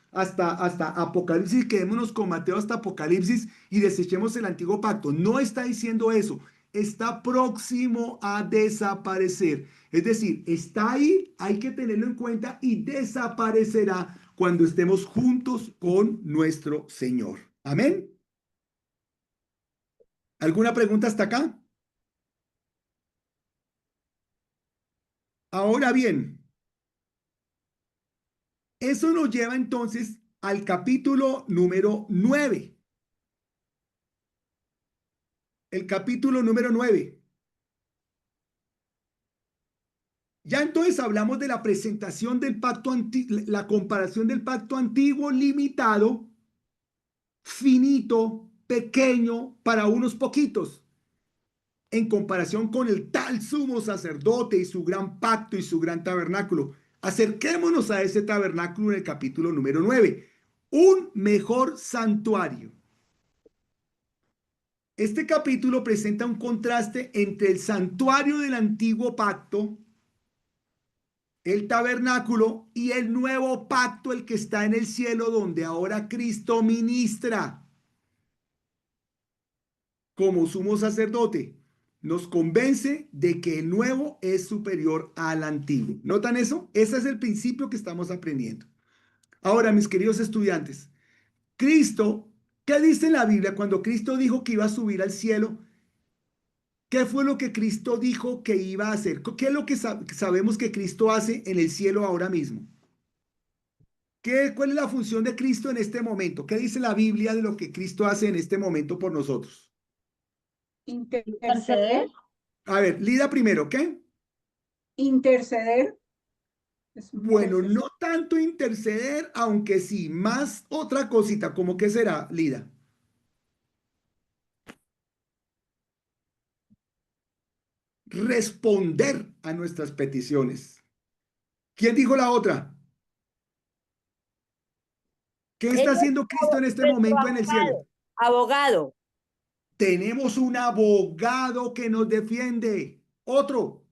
Apocalipsis, quedémonos con Mateo hasta Apocalipsis y desechemos el antiguo pacto. No está diciendo eso, está próximo a desaparecer. Es decir, está ahí, hay que tenerlo en cuenta y desaparecerá cuando estemos juntos con nuestro Señor. Amén. ¿Alguna pregunta hasta acá? Ahora bien, eso nos lleva entonces al capítulo número 9. El capítulo número 9. Ya entonces hablamos de la presentación del pacto antiguo, la comparación del pacto antiguo limitado, finito, pequeño para unos poquitos, en comparación con el tal sumo sacerdote y su gran pacto y su gran tabernáculo. Acerquémonos a ese tabernáculo en el capítulo número 9. Un mejor santuario. Este capítulo presenta un contraste entre el santuario del antiguo pacto, el tabernáculo, y el nuevo pacto, el que está en el cielo, donde ahora Cristo ministra como sumo sacerdote. Nos convence de que el nuevo es superior al antiguo. ¿Notan eso? Ese es el principio que estamos aprendiendo. Ahora, mis queridos estudiantes, Cristo, ¿qué dice en la Biblia cuando Cristo dijo que iba a subir al cielo? ¿Qué fue lo que Cristo dijo que iba a hacer? ¿Qué es lo que sabemos que Cristo hace en el cielo ahora mismo? ¿Cuál es la función de Cristo en este momento? ¿Qué dice la Biblia de lo que Cristo hace en este momento por nosotros?
Interceder.
A ver, Lida primero, ¿qué?
Interceder.
Bueno, no tanto interceder, aunque sí, más otra cosita, ¿cómo que será, Lida? Responder a nuestras peticiones. ¿Quién dijo la otra? ¿Qué está haciendo Cristo en este momento en el cielo?
Abogado.
Tenemos un abogado que nos defiende. Otro.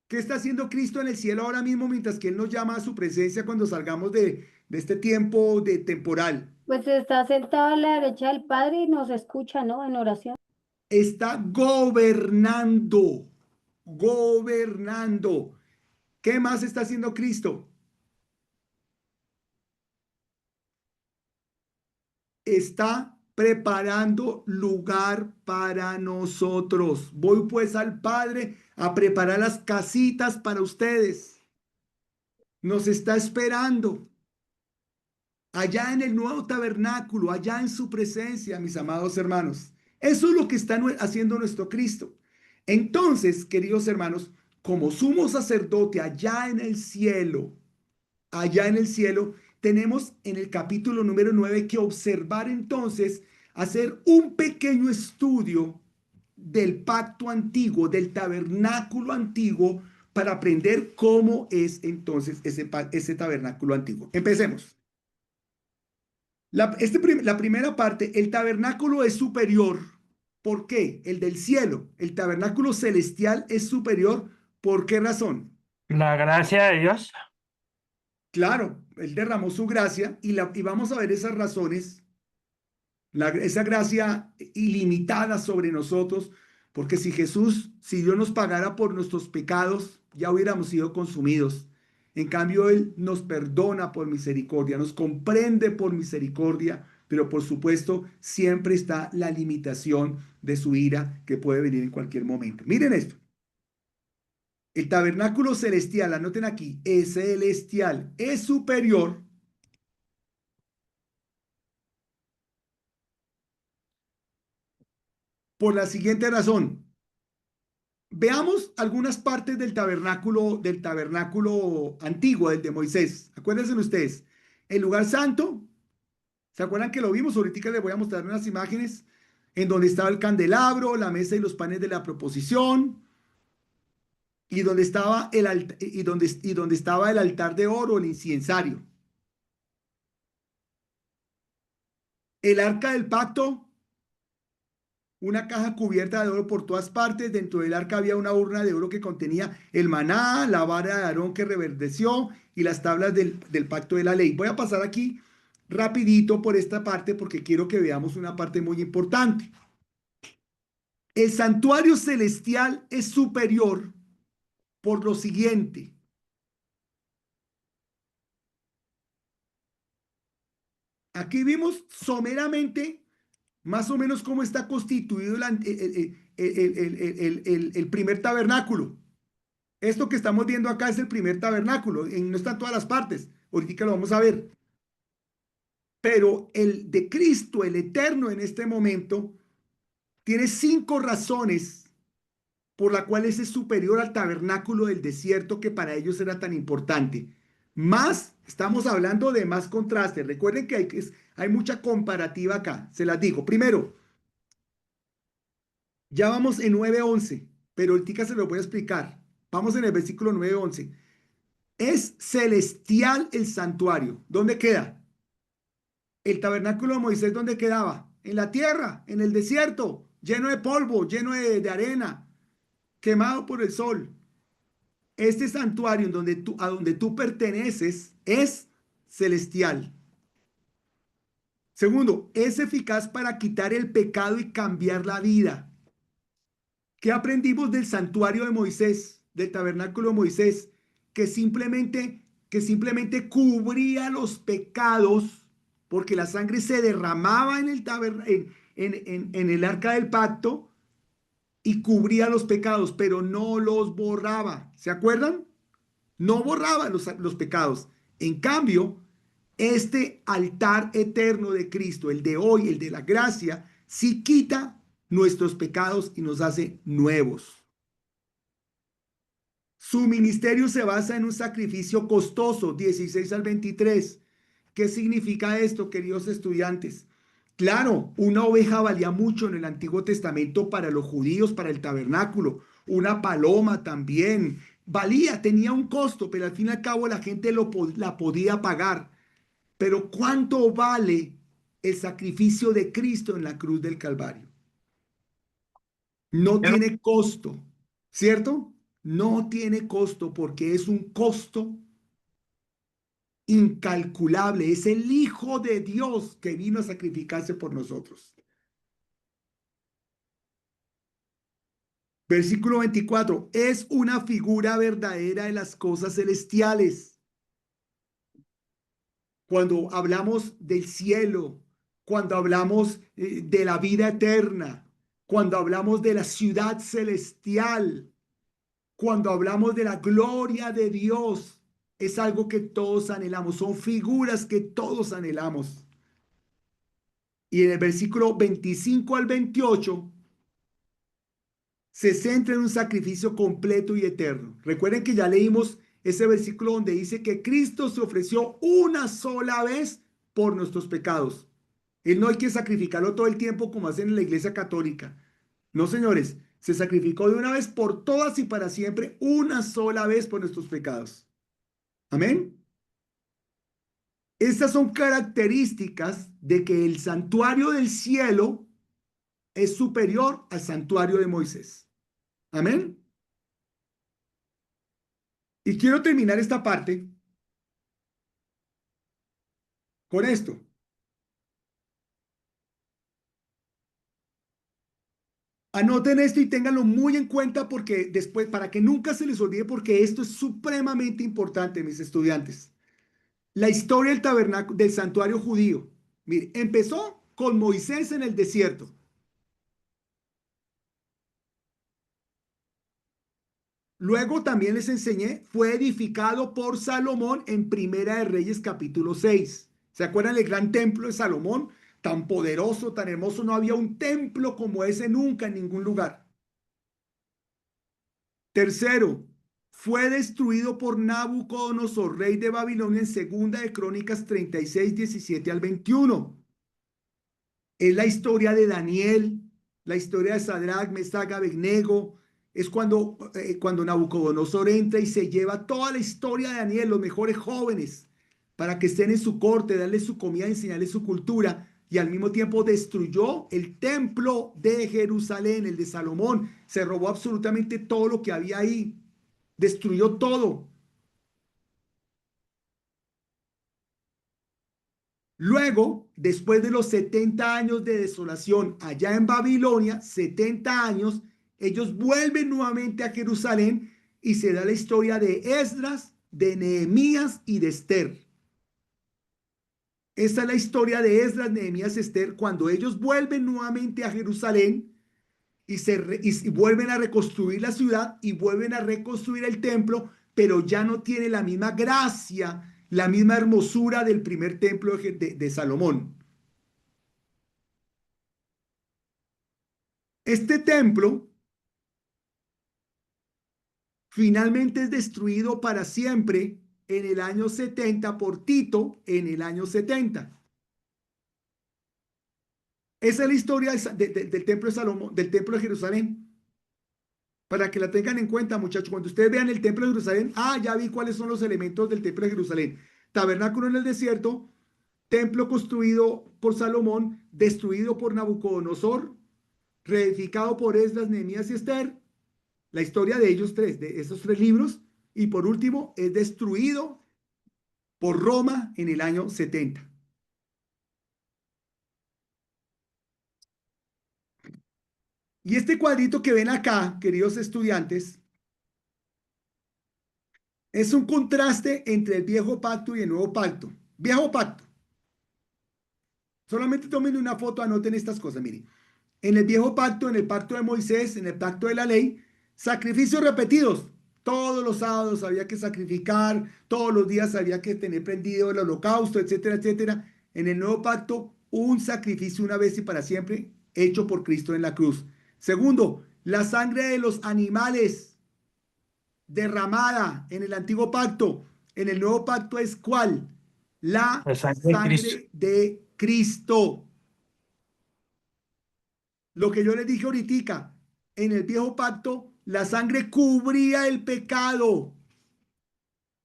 ¿Qué está haciendo Cristo en el cielo ahora mismo mientras que Él nos llama a su presencia cuando salgamos de este tiempo de temporal?
Pues está sentado a la derecha del Padre y nos escucha, ¿no? En oración.
Está gobernando. Gobernando. ¿Qué más está haciendo Cristo? Está preparando lugar para nosotros. Voy pues al Padre a preparar las casitas para ustedes. Nos está esperando allá en el nuevo tabernáculo, allá en su presencia, mis amados hermanos. Eso es lo que está haciendo nuestro Cristo. Entonces, queridos hermanos, como sumo sacerdote allá en el cielo, tenemos en el capítulo número 9 que observar entonces, hacer un pequeño estudio del pacto antiguo, del tabernáculo antiguo, para aprender cómo es entonces ese tabernáculo antiguo. Empecemos. La primera parte, el tabernáculo es superior. ¿Por qué? El del cielo, el tabernáculo celestial es superior. ¿Por qué razón?
La gracia de Dios.
Claro, Él derramó su gracia y vamos a ver esas razones, esa gracia ilimitada sobre nosotros, porque si Dios nos pagara por nuestros pecados, ya hubiéramos sido consumidos. En cambio, Él nos perdona por misericordia, nos comprende por misericordia, pero por supuesto siempre está la limitación de su ira que puede venir en cualquier momento. Miren esto. El tabernáculo celestial, anoten aquí, es celestial, es superior por la siguiente razón. Veamos algunas partes del tabernáculo antiguo, del de Moisés. Acuérdense ustedes, el lugar santo, ¿se acuerdan que lo vimos? Ahorita les voy a mostrar unas imágenes en donde estaba el candelabro, la mesa y los panes de la proposición, y donde estaba donde estaba el altar de oro, el inciensario. El arca del pacto, una caja cubierta de oro por todas partes. Dentro del arca había una urna de oro que contenía el maná, la vara de Aarón que reverdeció y las tablas del pacto de la ley. Voy a pasar aquí rapidito por esta parte porque quiero que veamos una parte muy importante. El santuario celestial es superior por lo siguiente. Aquí vimos someramente más o menos cómo está constituido el primer tabernáculo. Esto que estamos viendo acá es el primer tabernáculo, no están todas las partes, ahorita lo vamos a ver. Pero el de Cristo, el eterno en este momento, tiene 5 razones por las cuales es superior al tabernáculo del desierto que para ellos era tan importante. Más, estamos hablando de más contraste. Recuerden que hay mucha comparativa acá, se las digo. Primero, ya vamos en 9:11, pero ahorita se lo voy a explicar. Vamos en el versículo 9:11. Es celestial el santuario. ¿Dónde queda? El tabernáculo de Moisés, ¿dónde quedaba? En la tierra, en el desierto, lleno de polvo, lleno de arena, quemado por el sol. Este santuario a donde tú perteneces es celestial. Segundo, es eficaz para quitar el pecado y cambiar la vida. ¿Qué aprendimos del santuario de Moisés, del tabernáculo de Moisés? Que simplemente cubría los pecados porque la sangre se derramaba en el arca del pacto y cubría los pecados, pero no los borraba. ¿Se acuerdan? No borraba los pecados. En cambio, este altar eterno de Cristo, el de hoy, el de la gracia, sí quita nuestros pecados y nos hace nuevos. Su ministerio se basa en un sacrificio costoso, 16 al 23. ¿Qué significa esto, queridos estudiantes? Claro, una oveja valía mucho en el Antiguo Testamento para los judíos, para el tabernáculo. Una paloma también valía, tenía un costo, pero al fin y al cabo la gente la podía pagar. Pero ¿cuánto vale el sacrificio de Cristo en la cruz del Calvario? No tiene costo, ¿cierto? No tiene costo porque es un costo incalculable. Es el Hijo de Dios que vino a sacrificarse por nosotros. Versículo 24. Es una figura verdadera de las cosas celestiales. Cuando hablamos del cielo, cuando hablamos de la vida eterna, cuando hablamos de la ciudad celestial, cuando hablamos de la gloria de Dios, es algo que todos anhelamos, son figuras que todos anhelamos. Y en el versículo 25 al 28 se centra en un sacrificio completo y eterno. Recuerden que ya leímos ese versículo donde dice que Cristo se ofreció una sola vez por nuestros pecados. Él no hay que sacrificarlo todo el tiempo como hacen en la Iglesia Católica. No, señores, se sacrificó de una vez por todas y para siempre, una sola vez por nuestros pecados. Amén. Estas son características de que el santuario del cielo es superior al santuario de Moisés. Amén. Y quiero terminar esta parte con esto. Anoten esto y ténganlo muy en cuenta porque después, para que nunca se les olvide, porque esto es supremamente importante, mis estudiantes. La historia del tabernáculo, del santuario judío. Mire, empezó con Moisés en el desierto. Luego también les enseñé, fue edificado por Salomón en Primera de Reyes capítulo 6. ¿Se acuerdan del gran templo de Salomón? Tan poderoso, tan hermoso, no había un templo como ese nunca en ningún lugar. Tercero, fue destruido por Nabucodonosor, rey de Babilonia, en Segunda de Crónicas 36, 17 al 21. Es la historia de Daniel, la historia de Sadrach, Mesach, Abednego. Es cuando Nabucodonosor entra y se lleva toda la historia de Daniel, los mejores jóvenes, para que estén en su corte, darles su comida, enseñarles su cultura, y al mismo tiempo destruyó el templo de Jerusalén, el de Salomón. Se robó absolutamente todo lo que había ahí, destruyó todo. Luego, después de los 70 años de desolación allá en Babilonia, 70 años, ellos vuelven nuevamente a Jerusalén y se da la historia de Esdras, de Nehemías y de Esther. Esta es la historia de Esdras, Nehemías, Esther, cuando ellos vuelven nuevamente a Jerusalén y vuelven a reconstruir la ciudad y vuelven a reconstruir el templo, pero ya no tiene la misma gracia, la misma hermosura del primer templo de Salomón. Este templo finalmente es destruido para siempre en el año 70 por Tito en el año 70. Esa es la historia del templo de Salomón, del templo de Jerusalén. Para que la tengan en cuenta, muchachos, cuando ustedes vean el templo de Jerusalén, ya vi cuáles son los elementos del templo de Jerusalén. Tabernáculo en el desierto, templo construido por Salomón, destruido por Nabucodonosor, reedificado por Esdras, Nehemías y Esther. La historia de ellos tres, de esos tres libros. Y por último, es destruido por Roma en el año 70. Y este cuadrito que ven acá, queridos estudiantes, es un contraste entre el viejo pacto y el nuevo pacto. Viejo pacto. Solamente tomen una foto, anoten estas cosas. Miren, en el viejo pacto, en el pacto de Moisés, en el pacto de la ley, sacrificios repetidos. Todos los sábados había que sacrificar, todos los días había que tener prendido el holocausto, etcétera, etcétera. En el nuevo pacto, un sacrificio una vez y para siempre, hecho por Cristo en la cruz. Segundo, la sangre de los animales derramada en el antiguo pacto. En el nuevo pacto es ¿cuál? La
La sangre de Cristo.
sangre de Cristo. Lo que yo les dije ahorita, en el viejo pacto, la sangre cubría el pecado.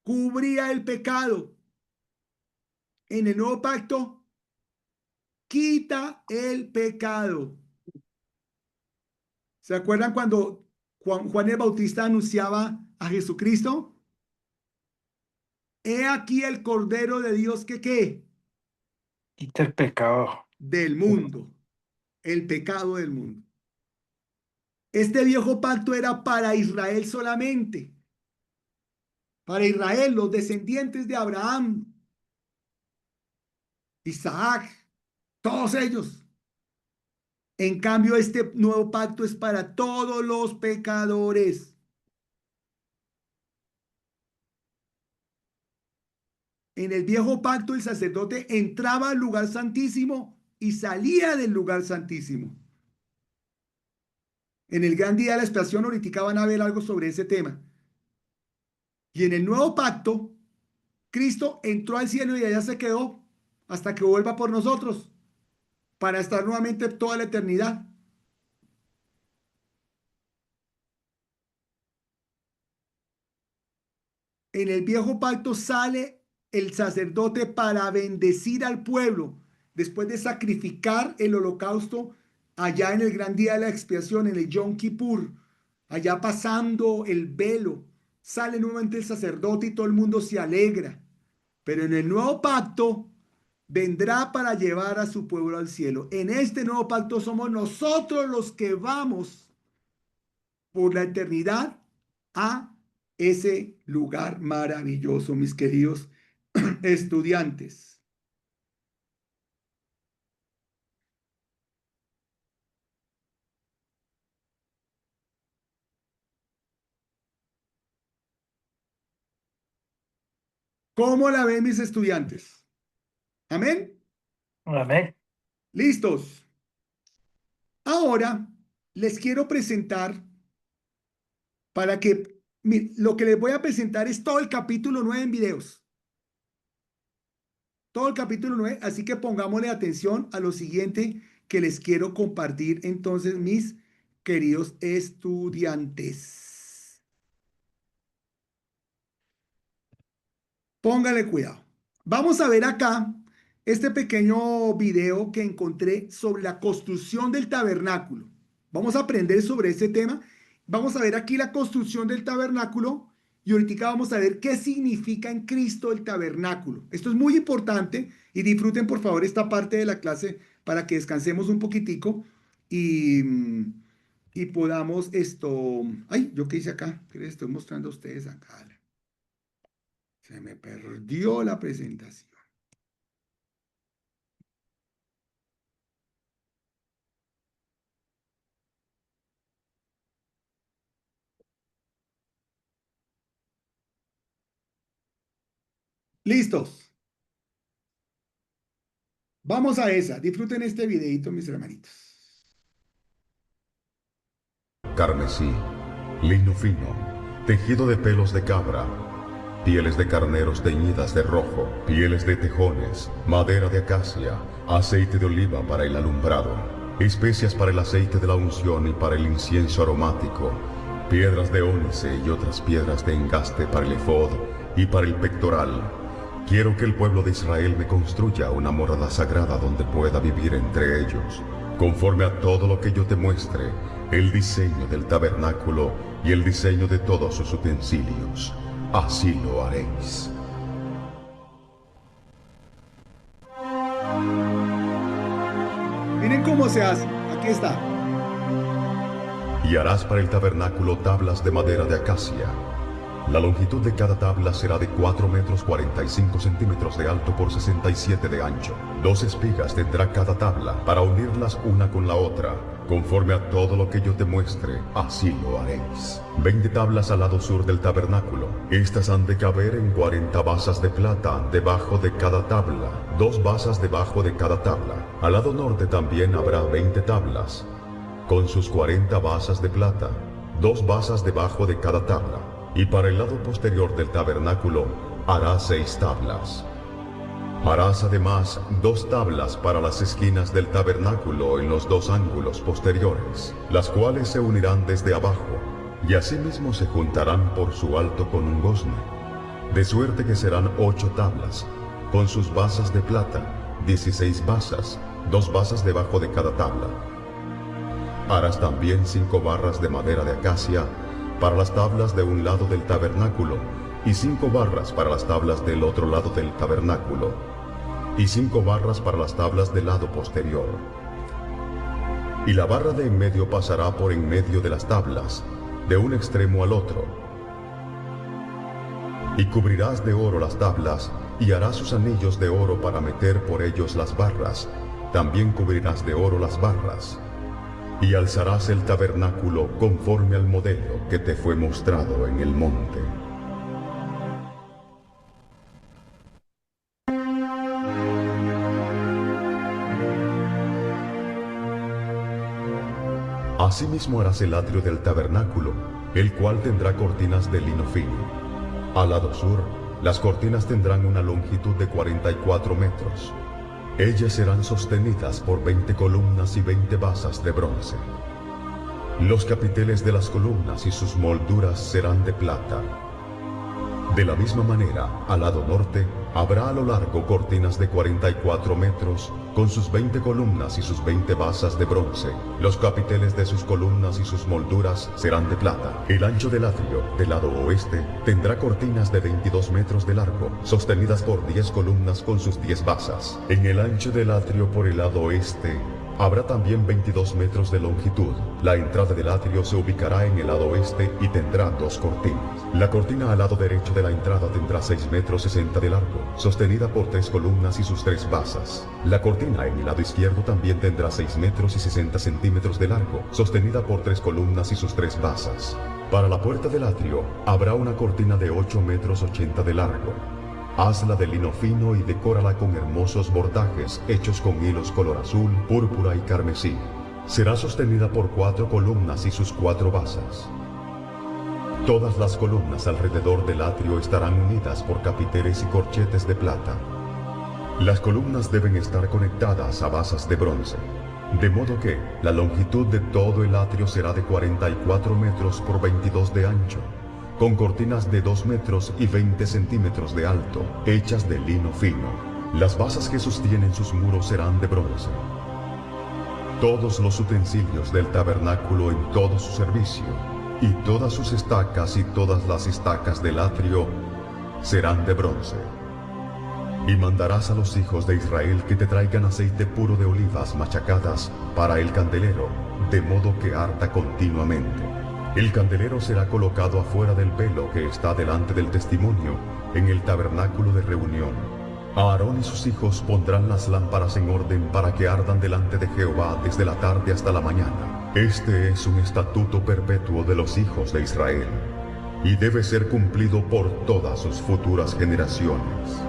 Cubría el pecado. En el nuevo pacto, quita el pecado. ¿Se acuerdan cuando Juan el Bautista anunciaba a Jesucristo? He aquí el Cordero de Dios que ¿qué?
Quita el pecado.
Del mundo. El pecado del mundo. Este viejo pacto era para Israel solamente. Para Israel, los descendientes de Abraham, Isaac, todos ellos. En cambio, este nuevo pacto es para todos los pecadores. En el viejo pacto, el sacerdote entraba al lugar santísimo y salía del lugar santísimo. En el gran día de la expiación, ahorita van a ver algo sobre ese tema. Y en el nuevo pacto, Cristo entró al cielo y allá se quedó hasta que vuelva por nosotros para estar nuevamente toda la eternidad. En el viejo pacto sale el sacerdote para bendecir al pueblo después de sacrificar el holocausto allá en el gran día de la expiación, en el Yom Kippur, allá pasando el velo. Sale nuevamente el sacerdote y todo el mundo se alegra. Pero en el nuevo pacto, vendrá para llevar a su pueblo al cielo. En este nuevo pacto somos nosotros los que vamos por la eternidad a ese lugar maravilloso, mis queridos estudiantes. ¿Cómo la ven mis estudiantes? ¿Amén?
Amén.
¿Listos? Ahora les quiero presentar para que lo que les voy a presentar es todo el capítulo 9 en videos. Todo el capítulo 9, así que pongámosle atención a lo siguiente que les quiero compartir entonces, mis queridos estudiantes. Póngale cuidado. Vamos a ver acá este pequeño video que encontré sobre la construcción del tabernáculo. Vamos a aprender sobre este tema. Vamos a ver aquí la construcción del tabernáculo y ahorita vamos a ver qué significa en Cristo el tabernáculo. Esto es muy importante y disfruten por favor esta parte de la clase para que descansemos un poquitico y podamos esto... Ay, ¿yo qué hice acá? ¿Qué les estoy mostrando a ustedes acá? Se me perdió la presentación. ¿Listos? Vamos a esa. Disfruten este videito, mis hermanitos.
Carmesí, lino fino, tejido de pelos de cabra, pieles de carneros teñidas de rojo, pieles de tejones, madera de acacia, aceite de oliva para el alumbrado, especias para el aceite de la unción y para el incienso aromático, piedras de ónice y otras piedras de engaste para el efod y para el pectoral. Quiero que el pueblo de Israel me construya una morada sagrada donde pueda vivir entre ellos, conforme a todo lo que yo te muestre, el diseño del tabernáculo y el diseño de todos sus utensilios. Así lo haréis.
Miren cómo se hace. Aquí está.
Y harás para el tabernáculo tablas de madera de acacia. La longitud de cada tabla será de 4 metros 45 centímetros de alto por 67 de ancho. 2 espigas tendrá cada tabla para unirlas una con la otra. Conforme a todo lo que yo te muestre, así lo haréis. 20 tablas al lado sur del tabernáculo. Estas han de caber en 40 basas de plata debajo de cada tabla, 2 basas debajo de cada tabla. Al lado norte también habrá 20 tablas, con sus 40 basas de plata, 2 basas debajo de cada tabla. Y para el lado posterior del tabernáculo harás 6 tablas. Harás además 2 tablas para las esquinas del tabernáculo en los 2 ángulos posteriores, las cuales se unirán desde abajo, y asimismo se juntarán por su alto con un gozne, de suerte que serán 8 tablas, con sus basas de plata, 16 basas, 2 basas debajo de cada tabla. Harás también 5 barras de madera de acacia para las tablas de un lado del tabernáculo, y 5 barras para las tablas del otro lado del tabernáculo, y 5 barras para las tablas del lado posterior. Y la barra de en medio pasará por en medio de las tablas, de un extremo al otro. Y cubrirás de oro las tablas, y harás sus anillos de oro para meter por ellos las barras. También cubrirás de oro las barras. Y alzarás el tabernáculo conforme al modelo que te fue mostrado en el monte. Asimismo harás el atrio del tabernáculo, el cual tendrá cortinas de lino fino. Al lado sur, las cortinas tendrán una longitud de 44 metros. Ellas serán sostenidas por 20 columnas y 20 basas de bronce. Los capiteles de las columnas y sus molduras serán de plata. De la misma manera, al lado norte, habrá a lo largo cortinas de 44 metros con sus 20 columnas y sus 20 basas de bronce. Los capiteles de sus columnas y sus molduras serán de plata. El ancho del atrio, del lado oeste, tendrá cortinas de 22 metros de largo, sostenidas por 10 columnas con sus 10 basas. En el ancho del atrio por el lado oeste, habrá también 22 metros de longitud. La entrada del atrio se ubicará en el lado oeste y tendrá 2 cortinas. La cortina al lado derecho de la entrada tendrá 6 metros 60 de largo, sostenida por 3 columnas y sus 3 basas. La cortina en el lado izquierdo también tendrá 6 metros y 60 centímetros de largo, sostenida por 3 columnas y sus 3 basas. Para la puerta del atrio habrá una cortina de 8 metros 80 de largo. Hazla de lino fino y decórala con hermosos bordajes hechos con hilos color azul, púrpura y carmesí. Será sostenida por 4 columnas y sus 4 basas. Todas las columnas alrededor del atrio estarán unidas por capiteles y corchetes de plata. Las columnas deben estar conectadas a basas de bronce, de modo que la longitud de todo el atrio será de 44 metros por 22 de ancho, con cortinas de 2 metros y 20 centímetros de alto, hechas de lino fino. Las basas que sostienen sus muros serán de bronce. Todos los utensilios del tabernáculo en todo su servicio, y todas sus estacas y todas las estacas del atrio serán de bronce. Y mandarás a los hijos de Israel que te traigan aceite puro de olivas machacadas para el candelero, de modo que arda continuamente. El candelero será colocado afuera del velo que está delante del testimonio, en el tabernáculo de reunión. Aarón y sus hijos pondrán las lámparas en orden para que ardan delante de Jehová desde la tarde hasta la mañana. Este es un estatuto perpetuo de los hijos de Israel, y debe ser cumplido por todas sus futuras generaciones.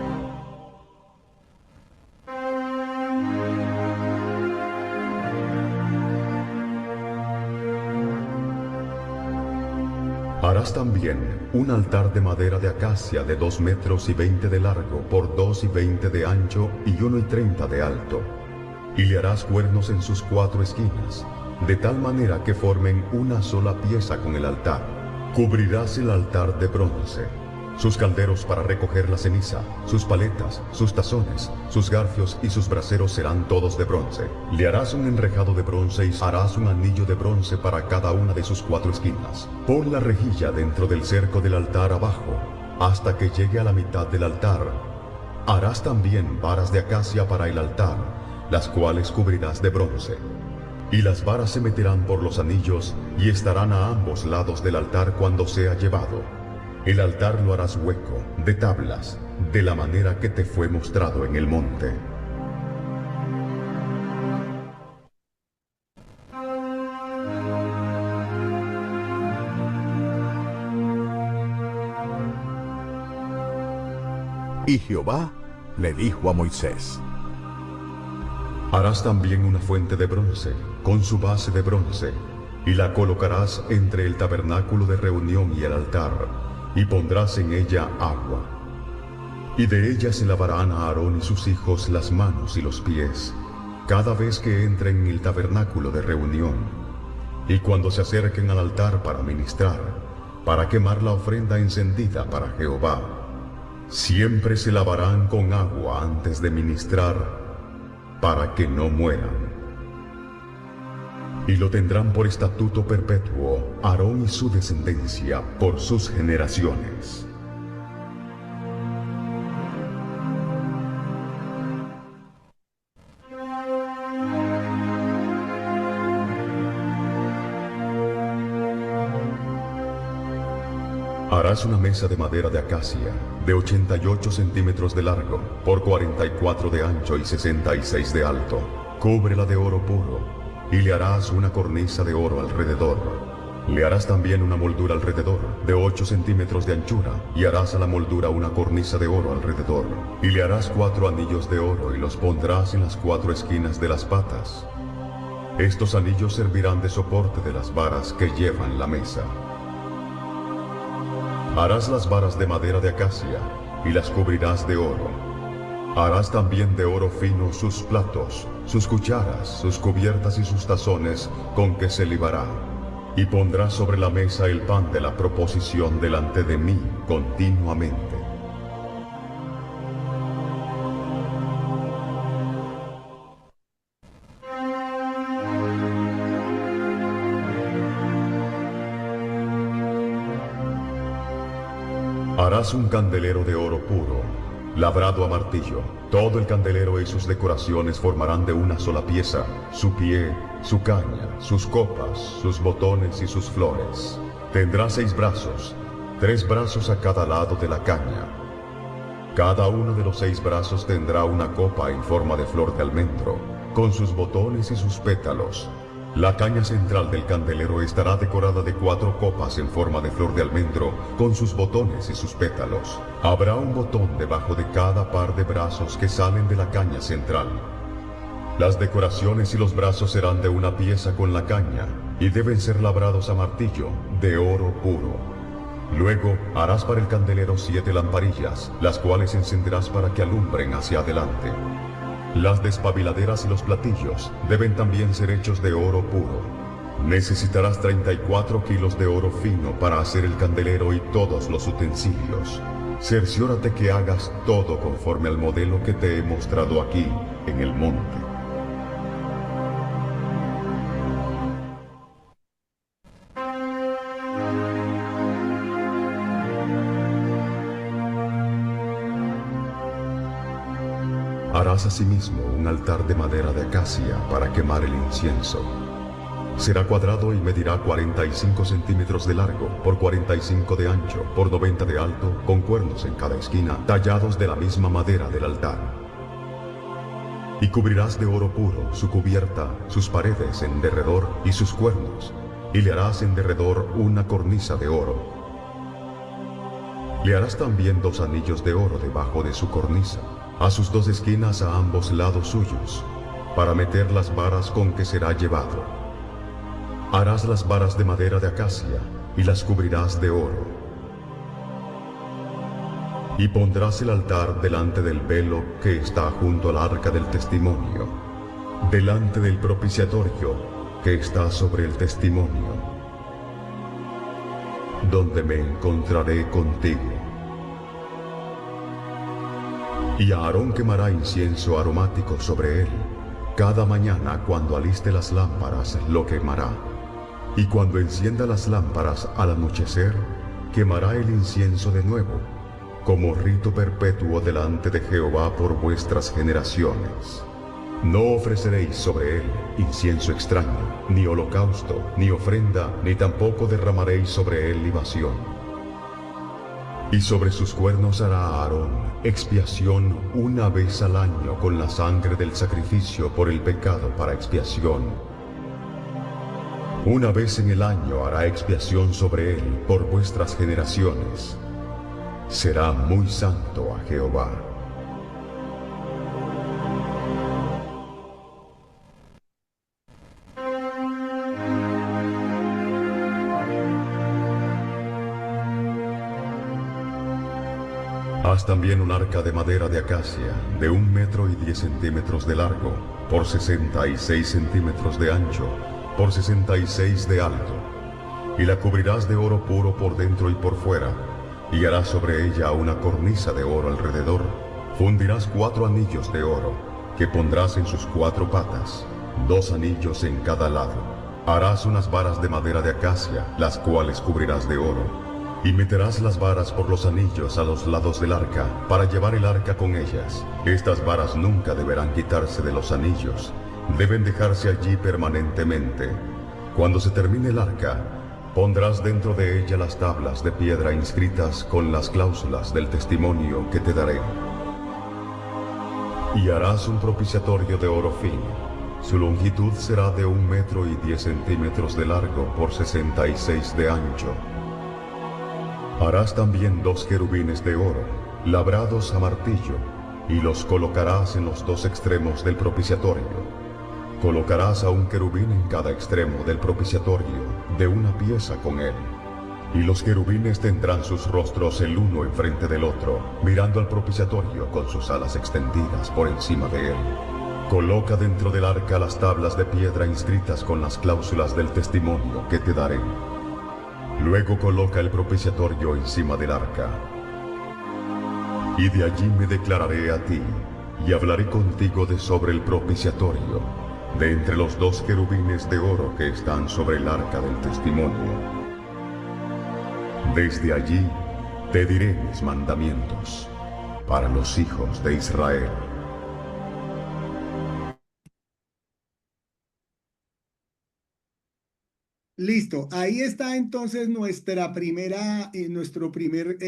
Harás también un altar de madera de acacia de 2 metros y 20 de largo por 2 y 20 de ancho y 1 y 30 de alto. Y le harás cuernos en sus 4 esquinas, de tal manera que formen una sola pieza con el altar. Cubrirás el altar de bronce. Sus calderos para recoger la ceniza, sus paletas, sus tazones, sus garfios y sus braseros serán todos de bronce. Le harás un enrejado de bronce y harás un anillo de bronce para cada una de sus 4 esquinas. Pon la rejilla dentro del cerco del altar abajo, hasta que llegue a la mitad del altar. Harás también varas de acacia para el altar, las cuales cubrirás de bronce. Y las varas se meterán por los anillos y estarán a ambos lados del altar cuando sea llevado. El altar lo harás hueco, de tablas, de la manera que te fue mostrado en el monte.
Y Jehová le dijo a Moisés:
Harás también una fuente de bronce, con su base de bronce, y la colocarás entre el tabernáculo de reunión y el altar, y pondrás en ella agua. Y de ella se lavarán a Aarón y sus hijos las manos y los pies, cada vez que entren en el tabernáculo de reunión, y cuando se acerquen al altar para ministrar, para quemar la ofrenda encendida para Jehová. Siempre se lavarán con agua antes de ministrar, para que no mueran. Y lo tendrán por estatuto perpetuo Aarón y su descendencia por sus generaciones. Harás una mesa de madera de acacia, de 88 centímetros de largo, por 44 de ancho y 66 de alto. Cúbrela de oro puro, y le harás una cornisa de oro alrededor. Le harás también una moldura alrededor, de 8 centímetros de anchura, y harás a la moldura una cornisa de oro alrededor. Y le harás 4 anillos de oro, y los pondrás en las 4 esquinas de las patas. Estos anillos servirán de soporte de las varas que llevan la mesa. Harás las varas de madera de acacia, y las cubrirás de oro. Harás también de oro fino sus platos, sus cucharas, sus cubiertas y sus tazones con que se libará. Y pondrás sobre la mesa el pan de la proposición delante de mí continuamente. Harás un candelero de oro puro, labrado a martillo. Todo el candelero y sus decoraciones formarán de una sola pieza, su pie, su caña, sus copas, sus botones y sus flores. Tendrá 6 brazos, 3 brazos a cada lado de la caña. Cada uno de los 6 brazos tendrá una copa en forma de flor de almendro, con sus botones y sus pétalos. La caña central del candelero estará decorada de 4 copas en forma de flor de almendro, con sus botones y sus pétalos. Habrá un botón debajo de cada par de brazos que salen de la caña central. Las decoraciones y los brazos serán de una pieza con la caña, y deben ser labrados a martillo, de oro puro. Luego harás para el candelero 7 lamparillas, las cuales encenderás para que alumbren hacia adelante. Las despabiladeras y los platillos deben también ser hechos de oro puro. Necesitarás 34 kilos de oro fino para hacer el candelero y todos los utensilios. Cerciórate que hagas todo conforme al modelo que te he mostrado aquí, en el monte. Harás asimismo un altar de madera de acacia para quemar el incienso. Será cuadrado y medirá 45 centímetros de largo, por 45 de ancho, por 90 de alto, con cuernos en cada esquina, tallados de la misma madera del altar. Y cubrirás de oro puro su cubierta, sus paredes en derredor y sus cuernos, y le harás en derredor una cornisa de oro. Le harás también 2 anillos de oro debajo de su cornisa, a sus 2 esquinas a ambos lados suyos, para meter las varas con que será llevado. Harás las varas de madera de acacia y las cubrirás de oro. Y pondrás el altar delante del velo que está junto al arca del testimonio, delante del propiciatorio que está sobre el testimonio, donde me encontraré contigo. Y Aarón quemará incienso aromático sobre él. Cada mañana cuando aliste las lámparas lo quemará. Y cuando encienda las lámparas al anochecer, quemará el incienso de nuevo, como rito perpetuo delante de Jehová por vuestras generaciones. No ofreceréis sobre él incienso extraño, ni holocausto, ni ofrenda, ni tampoco derramaréis sobre él libación. Y sobre sus cuernos hará Aarón expiación una vez al año con la sangre del sacrificio por el pecado para expiación. Una vez en el año hará expiación sobre él por vuestras generaciones. Será muy santo a Jehová. Haz también un arca de madera de acacia, de 1 metro y 10 centímetros de largo, por 66 centímetros de ancho, por 66 de alto. Y la cubrirás de oro puro por dentro y por fuera, y harás sobre ella una cornisa de oro alrededor. Fundirás 4 anillos de oro, que pondrás en sus 4 patas, 2 anillos en cada lado. Harás unas varas de madera de acacia, las cuales cubrirás de oro. Y meterás las varas por los anillos a los lados del arca, para llevar el arca con ellas. Estas varas nunca deberán quitarse de los anillos, deben dejarse allí permanentemente. Cuando se termine el arca, pondrás dentro de ella las tablas de piedra inscritas con las cláusulas del testimonio que te daré. Y harás un propiciatorio de oro fino. Su longitud será de 1 metro y 10 centímetros de largo por 66 de ancho. Harás también 2 querubines de oro, labrados a martillo, y los colocarás en los 2 extremos del propiciatorio. Colocarás a un querubín en cada extremo del propiciatorio, de una pieza con él. Y los querubines tendrán sus rostros el uno enfrente del otro, mirando al propiciatorio con sus alas extendidas por encima de él. Coloca dentro del arca las tablas de piedra inscritas con las cláusulas del testimonio que te daré. Luego coloca el propiciatorio encima del arca. Y de allí me declararé a ti, y hablaré contigo de sobre el propiciatorio, de entre los 2 querubines de oro que están sobre el arca del testimonio. Desde allí Te diré mis mandamientos para los hijos de Israel.
Listo, ahí está entonces nuestro primer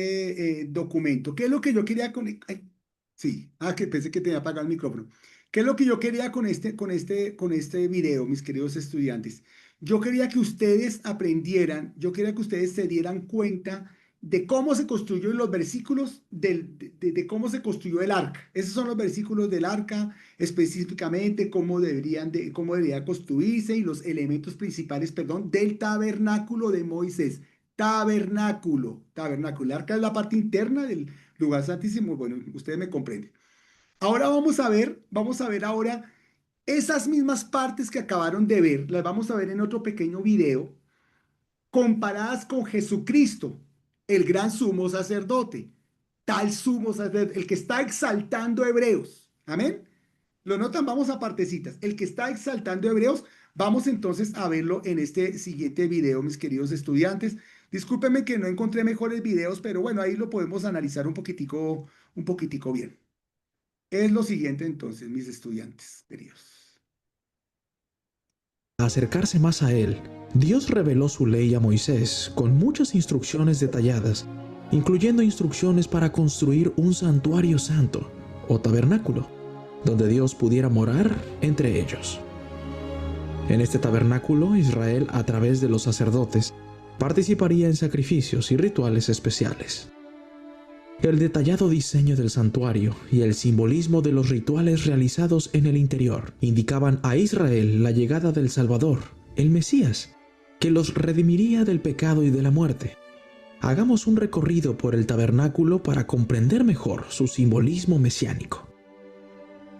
documento. ¿Qué es lo que yo quería con... ay, sí, que pensé que tenía apagado el micrófono. ¿Qué es lo que yo quería con este video, mis queridos estudiantes? Yo quería que ustedes aprendieran, yo quería que ustedes se dieran cuenta de cómo se construyó los versículos, de cómo se construyó el arca. Esos son los versículos del arca, específicamente cómo debería construirse y los elementos principales, perdón, del tabernáculo de Moisés. Tabernáculo. El arca es la parte interna del lugar santísimo. Bueno, ustedes me comprenden. Ahora vamos a ver ahora esas mismas partes que acabaron de ver, las vamos a ver en otro pequeño video, comparadas con Jesucristo, el gran sumo sacerdote, tal sumo sacerdote, el que está exaltando hebreos. Amén. ¿Lo notan? Vamos a partecitas. El que está exaltando hebreos, vamos entonces a verlo en este siguiente video, mis queridos estudiantes. Discúlpenme que no encontré mejores videos, pero bueno, ahí lo podemos analizar un poquitico bien. Es lo siguiente entonces, mis estudiantes queridos.
Al acercarse más a él, Dios reveló su ley a Moisés con muchas instrucciones detalladas, incluyendo instrucciones para construir un santuario santo o tabernáculo, donde Dios pudiera morar entre ellos. En este tabernáculo, Israel, a través de los sacerdotes, participaría en sacrificios y rituales especiales. El detallado diseño del santuario y el simbolismo de los rituales realizados en el interior indicaban a Israel la llegada del Salvador, el Mesías, que los redimiría del pecado y de la muerte. Hagamos un recorrido por el tabernáculo para comprender mejor su simbolismo mesiánico.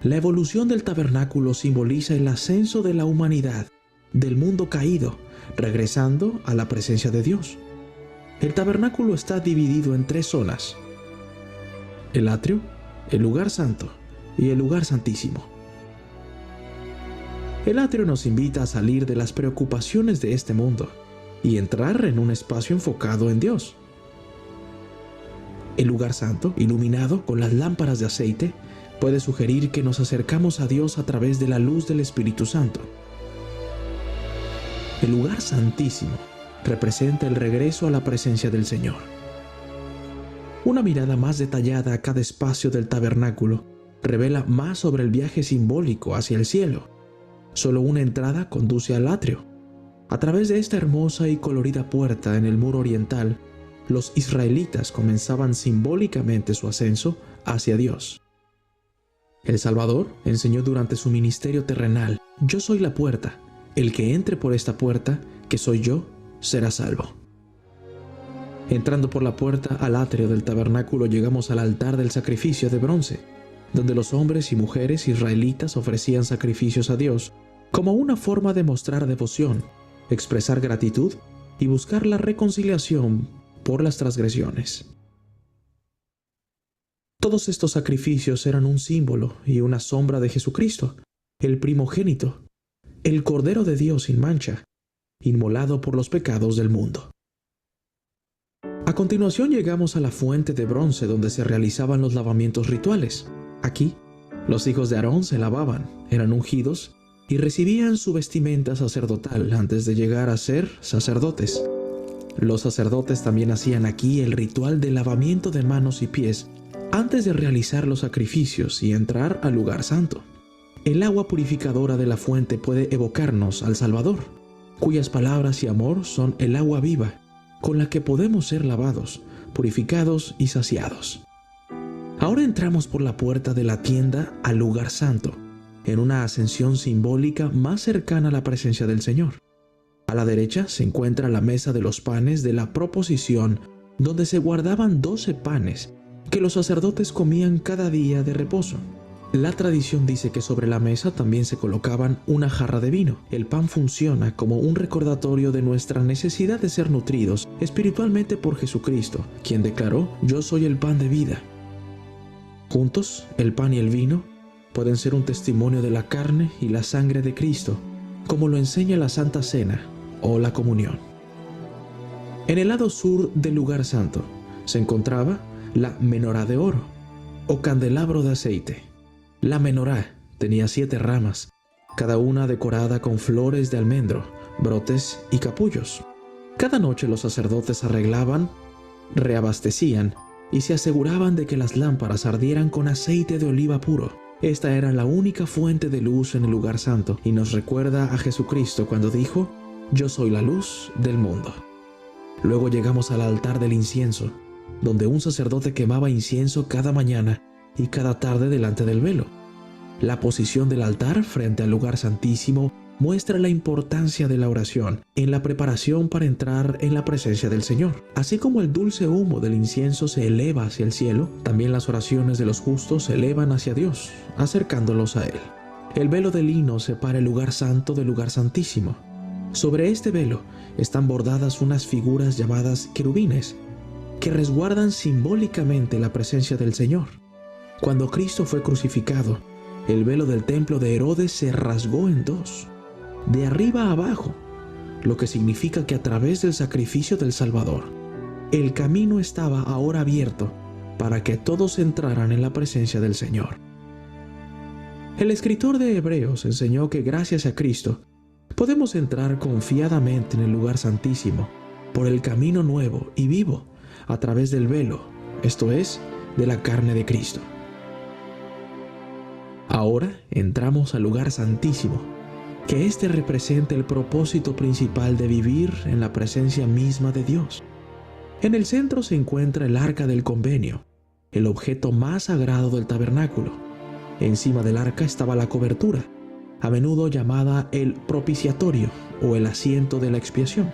La evolución del tabernáculo simboliza el ascenso de la humanidad del mundo caído, regresando a la presencia de Dios. El tabernáculo está dividido en 3 zonas: el atrio, el lugar santo y el lugar santísimo. El atrio nos invita a salir de las preocupaciones de este mundo y entrar en un espacio enfocado en Dios. El lugar santo, iluminado con las lámparas de aceite, puede sugerir que nos acercamos a Dios a través de la luz del Espíritu Santo. El lugar santísimo representa el regreso a la presencia del Señor. Una mirada más detallada a cada espacio del tabernáculo revela más sobre el viaje simbólico hacia el cielo. Solo una entrada conduce al atrio. A través de esta hermosa y colorida puerta en el muro oriental, los israelitas comenzaban simbólicamente su ascenso hacia Dios. El Salvador enseñó durante su ministerio terrenal: yo soy la puerta, el que entre por esta puerta, que soy yo, será salvo. Entrando por la puerta al atrio del tabernáculo, llegamos al altar del sacrificio de bronce, donde los hombres y mujeres israelitas ofrecían sacrificios a Dios como una forma de mostrar devoción, expresar gratitud y buscar la reconciliación por las transgresiones. Todos estos sacrificios eran un símbolo y una sombra de Jesucristo, el primogénito, el Cordero de Dios sin mancha, inmolado por los pecados del mundo. A continuación llegamos a la fuente de bronce donde se realizaban los lavamientos rituales. Aquí, los hijos de Aarón se lavaban, eran ungidos y recibían su vestimenta sacerdotal antes de llegar a ser sacerdotes. Los sacerdotes también hacían aquí el ritual de lavamiento de manos y pies antes de realizar los sacrificios y entrar al lugar santo. El agua purificadora de la fuente puede evocarnos al Salvador, cuyas palabras y amor son el agua viva, con la que podemos ser lavados, purificados y saciados. Ahora entramos por la puerta de la tienda al lugar santo, en una ascensión simbólica más cercana a la presencia del Señor. A la derecha se encuentra la mesa de los panes de la proposición, donde se guardaban 12 panes que los sacerdotes comían cada día de reposo. La tradición dice que sobre la mesa también se colocaban una jarra de vino. El pan funciona como un recordatorio de nuestra necesidad de ser nutridos espiritualmente por Jesucristo, quien declaró: yo soy el pan de vida. Juntos, el pan y el vino pueden ser un testimonio de la carne y la sangre de Cristo, como lo enseña la Santa Cena o la Comunión. En el lado sur del lugar santo se encontraba la menorá de oro, o candelabro de aceite. La menorá tenía 7 ramas, cada una decorada con flores de almendro, brotes y capullos. Cada noche los sacerdotes arreglaban, reabastecían y se aseguraban de que las lámparas ardieran con aceite de oliva puro. Esta era la única fuente de luz en el lugar santo y nos recuerda a Jesucristo cuando dijo: «Yo soy la luz del mundo». Luego llegamos al altar del incienso, donde un sacerdote quemaba incienso cada mañana y cada tarde delante del velo. La posición del altar frente al lugar santísimo muestra la importancia de la oración en la preparación para entrar en la presencia del Señor. Así como el dulce humo del incienso se eleva hacia el cielo, también las oraciones de los justos se elevan hacia Dios, acercándolos a Él. El velo de lino separa el lugar santo del lugar santísimo. Sobre este velo están bordadas unas figuras llamadas querubines, que resguardan simbólicamente la presencia del Señor. Cuando Cristo fue crucificado, el velo del templo de Herodes se rasgó en 2, de arriba a abajo, lo que significa que a través del sacrificio del Salvador, el camino estaba ahora abierto para que todos entraran en la presencia del Señor. El escritor de Hebreos enseñó que gracias a Cristo podemos entrar confiadamente en el lugar santísimo por el camino nuevo y vivo a través del velo, esto es, de la carne de Cristo. Ahora entramos al lugar santísimo, que éste representa el propósito principal de vivir en la presencia misma de Dios. En el centro se encuentra el arca del convenio, el objeto más sagrado del tabernáculo. Encima del arca estaba la cobertura, a menudo llamada el propiciatorio o el asiento de la expiación.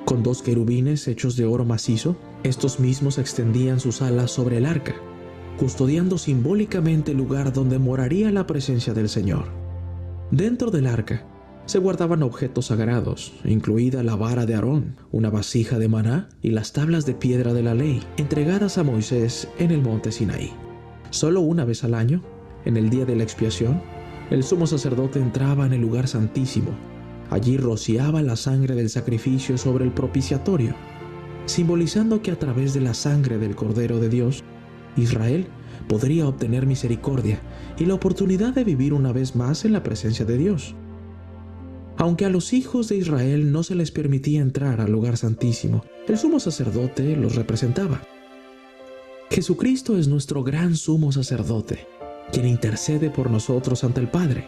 Con 2 querubines hechos de oro macizo, estos mismos extendían sus alas sobre el arca, custodiando simbólicamente el lugar donde moraría la presencia del Señor. Dentro del arca se guardaban objetos sagrados, incluida la vara de Aarón, una vasija de maná y las tablas de piedra de la ley, entregadas a Moisés en el monte Sinaí. Solo una vez al año, en el día de la expiación, el sumo sacerdote entraba en el lugar santísimo. Allí rociaba la sangre del sacrificio sobre el propiciatorio, simbolizando que a través de la sangre del Cordero de Dios, Israel podría obtener misericordia y la oportunidad de vivir una vez más en la presencia de Dios. Aunque a los hijos de Israel no se les permitía entrar al lugar santísimo, el sumo sacerdote los representaba. Jesucristo es nuestro gran sumo sacerdote, quien intercede por nosotros ante el Padre.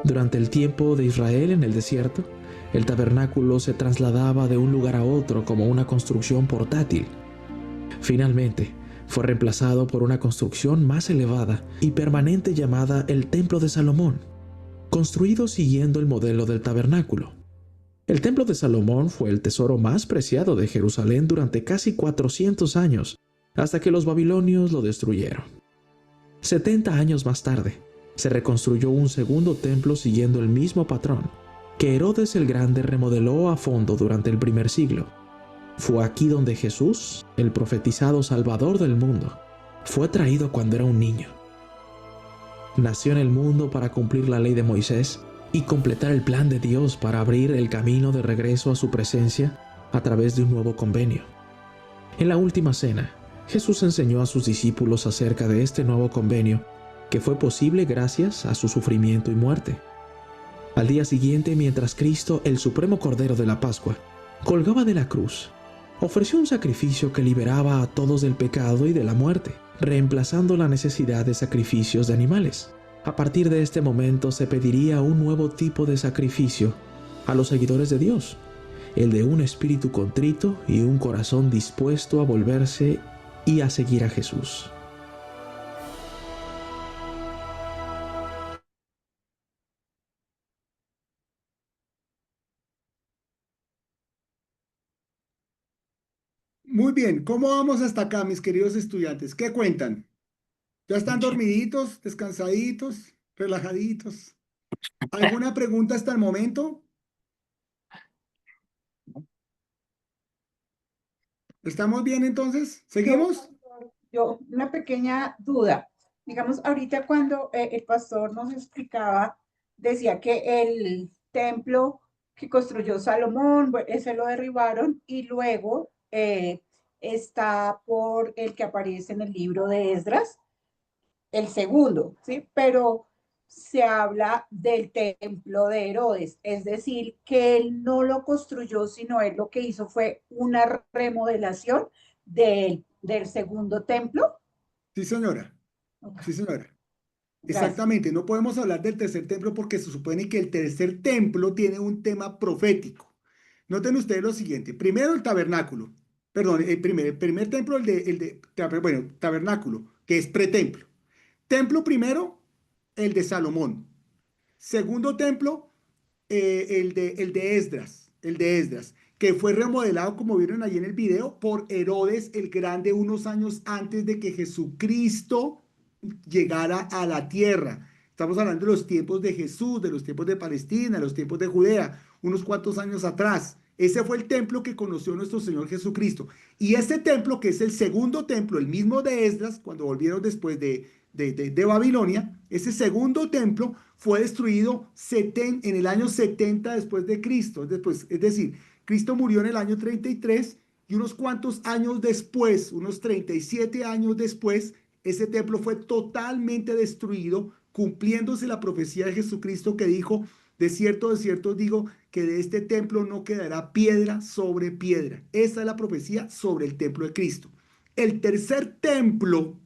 Durante el tiempo de Israel en el desierto, el tabernáculo se trasladaba de un lugar a otro como una construcción portátil. Finalmente, fue reemplazado por una construcción más elevada y permanente llamada el Templo de Salomón, construido siguiendo el modelo del tabernáculo. El Templo de Salomón fue el tesoro más preciado de Jerusalén durante casi 400 años, hasta que los babilonios lo destruyeron. 70 años más tarde, se reconstruyó un segundo templo siguiendo el mismo patrón que Herodes el Grande remodeló a fondo durante el primer siglo. Fue aquí donde Jesús, el profetizado Salvador del mundo, fue traído cuando era un niño. Nació en el mundo para cumplir la ley de Moisés y completar el plan de Dios para abrir el camino de regreso a su presencia a través de un nuevo convenio. En la última cena, Jesús enseñó a sus discípulos acerca de este nuevo convenio que fue posible gracias a su sufrimiento y muerte. Al día siguiente, mientras Cristo, el supremo Cordero de la Pascua, colgaba de la cruz, ofreció un sacrificio que liberaba a todos del pecado y de la muerte, reemplazando la necesidad de sacrificios de animales. A partir de este momento se pediría un nuevo tipo de sacrificio a los seguidores de Dios, el de un espíritu contrito y un corazón dispuesto a volverse y a seguir a Jesús.
Muy bien, ¿cómo vamos hasta acá, mis queridos estudiantes? ¿Qué cuentan? ¿Ya están dormiditos, descansaditos, relajaditos? ¿Alguna pregunta hasta el momento? ¿Estamos bien entonces? ¿Seguimos?
Yo, una pequeña duda. Digamos, ahorita cuando el pastor nos explicaba, decía que el templo que construyó Salomón, ese lo derribaron, y luego está por el que aparece en el libro de Esdras, el segundo, ¿sí? Pero se habla del templo de Herodes, es decir, que él no lo construyó, sino él lo que hizo fue una remodelación del segundo templo.
Sí, señora.
Okay.
Sí, señora.
Gracias.
Exactamente, no podemos hablar del tercer templo porque se supone que el tercer templo tiene un tema profético. Noten ustedes lo siguiente. Primero el tabernáculo. Perdón, el primer templo, tabernáculo, que es pretemplo. Templo primero, el de Salomón. Segundo templo, el de Esdras, que fue remodelado, como vieron ahí en el video, por Herodes el Grande unos años antes de que Jesucristo llegara a la tierra. Estamos hablando de los tiempos de Jesús, de los tiempos de Palestina, de los tiempos de Judea, unos cuantos años atrás. Ese fue el templo que conoció nuestro Señor Jesucristo. Y este templo, que es el segundo templo, el mismo de Esdras, cuando volvieron después de Babilonia, ese segundo templo fue destruido en el año 70 después de Cristo. Es decir, Cristo murió en el año 33 y unos cuantos años después, unos 37 años después, ese templo fue totalmente destruido, cumpliéndose la profecía de Jesucristo que dijo: de cierto os digo que de este templo no quedará piedra sobre piedra. Esa es la profecía sobre el templo de Cristo. El tercer templo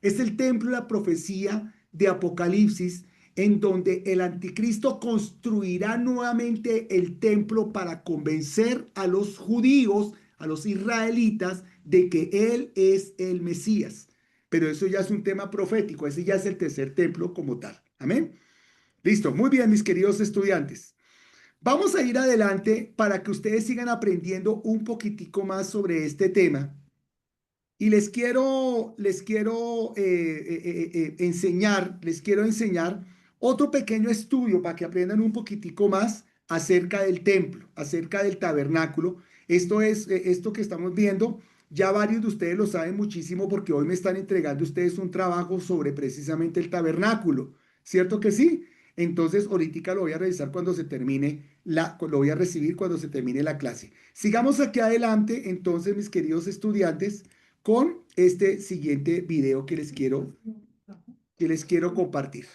es el templo de la profecía de Apocalipsis, en donde el anticristo construirá nuevamente el templo para convencer a los judíos, a los israelitas, de que él es el Mesías. Pero eso ya es un tema profético, ese ya es el tercer templo como tal. Amén. Listo, muy bien, mis queridos estudiantes. Vamos a ir adelante para que ustedes sigan aprendiendo un poquitico más sobre este tema. Y les quiero enseñar otro pequeño estudio para que aprendan un poquitico más acerca del templo, acerca del tabernáculo. Esto que estamos viendo, ya varios de ustedes lo saben muchísimo porque hoy me están entregando ustedes un trabajo sobre precisamente el tabernáculo, ¿cierto que sí? Entonces, ahorita lo voy a revisar cuando se termine lo voy a recibir cuando se termine la clase. Sigamos aquí adelante, entonces, mis queridos estudiantes, con este siguiente video que les quiero compartir.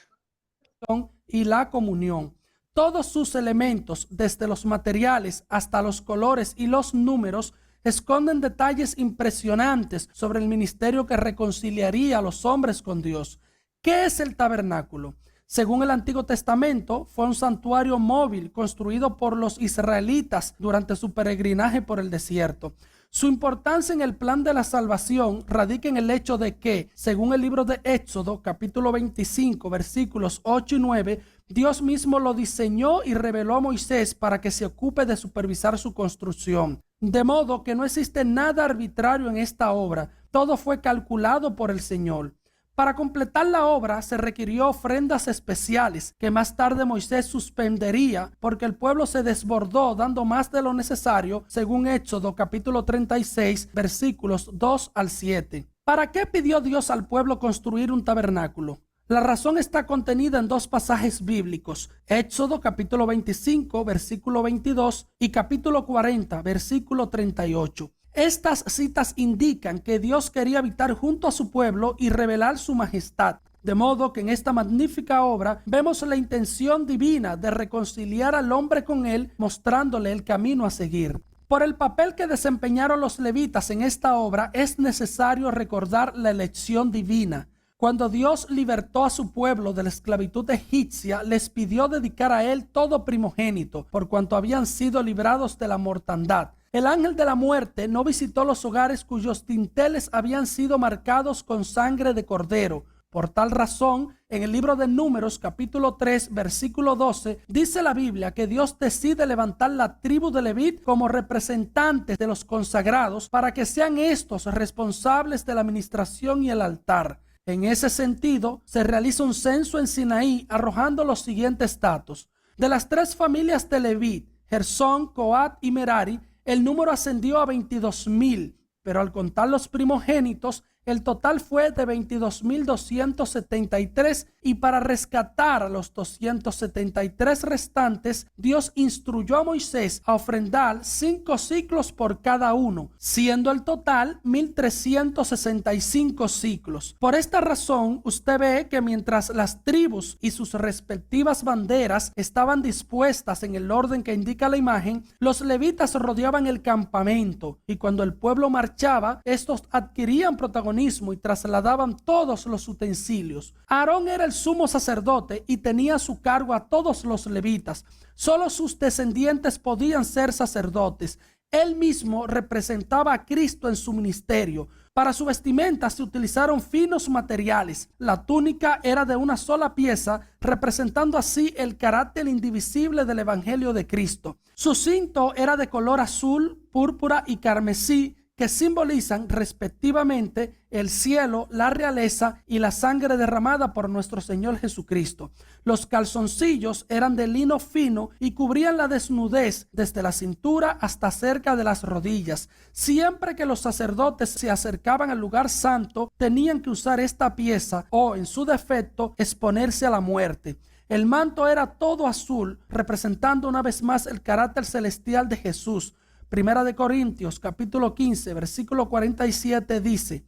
Y la comunión. Todos sus elementos, desde los materiales hasta los colores y los números, esconden detalles impresionantes sobre el ministerio que reconciliaría a los hombres con Dios. ¿Qué es el tabernáculo? Según el Antiguo Testamento, fue un santuario móvil construido por los israelitas durante su peregrinaje por el desierto. Su importancia en el plan de la salvación radica en el hecho de que, según el libro de Éxodo, capítulo 25, versículos 8 y 9, Dios mismo lo diseñó y reveló a Moisés para que se ocupe de supervisar su construcción. De modo que no existe nada arbitrario en esta obra, todo fue calculado por el Señor. Para completar la obra se requirió ofrendas especiales que más tarde Moisés suspendería porque el pueblo se desbordó dando más de lo necesario, según Éxodo capítulo 36 versículos 2 al 7. ¿Para qué pidió Dios al pueblo construir un tabernáculo? La razón está contenida en dos pasajes bíblicos: Éxodo capítulo 25 versículo 22 y capítulo 40 versículo 38. Estas citas indican que Dios quería habitar junto a su pueblo y revelar su majestad. De modo que en esta magnífica obra vemos la intención divina de reconciliar al hombre con él, mostrándole el camino a seguir. Por el papel que desempeñaron los levitas en esta obra, es necesario recordar la elección divina. Cuando Dios libertó a su pueblo de la esclavitud egipcia, les pidió dedicar a él todo primogénito, por cuanto habían sido librados de la mortandad. El ángel de la muerte no visitó los hogares cuyos dinteles habían sido marcados con sangre de cordero. Por tal razón, en el libro de Números, capítulo 3, versículo 12, dice la Biblia que Dios decide levantar la tribu de Leví como representantes de los consagrados para que sean estos responsables de la administración y el altar. En ese sentido, se realiza un censo en Sinaí arrojando los siguientes datos. De las tres familias de Leví, Gersón, Coat y Merari, el número ascendió a 22,000, pero al contar los primogénitos, el total fue de 22.273 y para rescatar a los 273 restantes, Dios instruyó a Moisés a ofrendar 5 siclos por cada uno, siendo el total 1.365 siclos. Por esta razón, usted ve que mientras las tribus y sus respectivas banderas estaban dispuestas en el orden que indica la imagen, los levitas rodeaban el campamento y cuando el pueblo marchaba, estos adquirían protagonismo y trasladaban todos los utensilios. Aarón era el sumo sacerdote y tenía a su cargo a todos los levitas. Solo sus descendientes podían ser sacerdotes. Él mismo representaba a Cristo en su ministerio. Para su vestimenta se utilizaron finos materiales. La túnica era de una sola pieza, representando así el carácter indivisible del Evangelio de Cristo. Su cinto era de color azul, púrpura y carmesí, que simbolizan respectivamente el cielo, la realeza y la sangre derramada por nuestro Señor Jesucristo. Los calzoncillos eran de lino fino y cubrían la desnudez desde la cintura hasta cerca de las rodillas. Siempre que los sacerdotes se acercaban al lugar santo, tenían que usar esta pieza o, en su defecto, exponerse a la muerte. El manto era todo azul, representando una vez más el carácter celestial de Jesús. Primera de Corintios, capítulo 15, versículo 47 dice: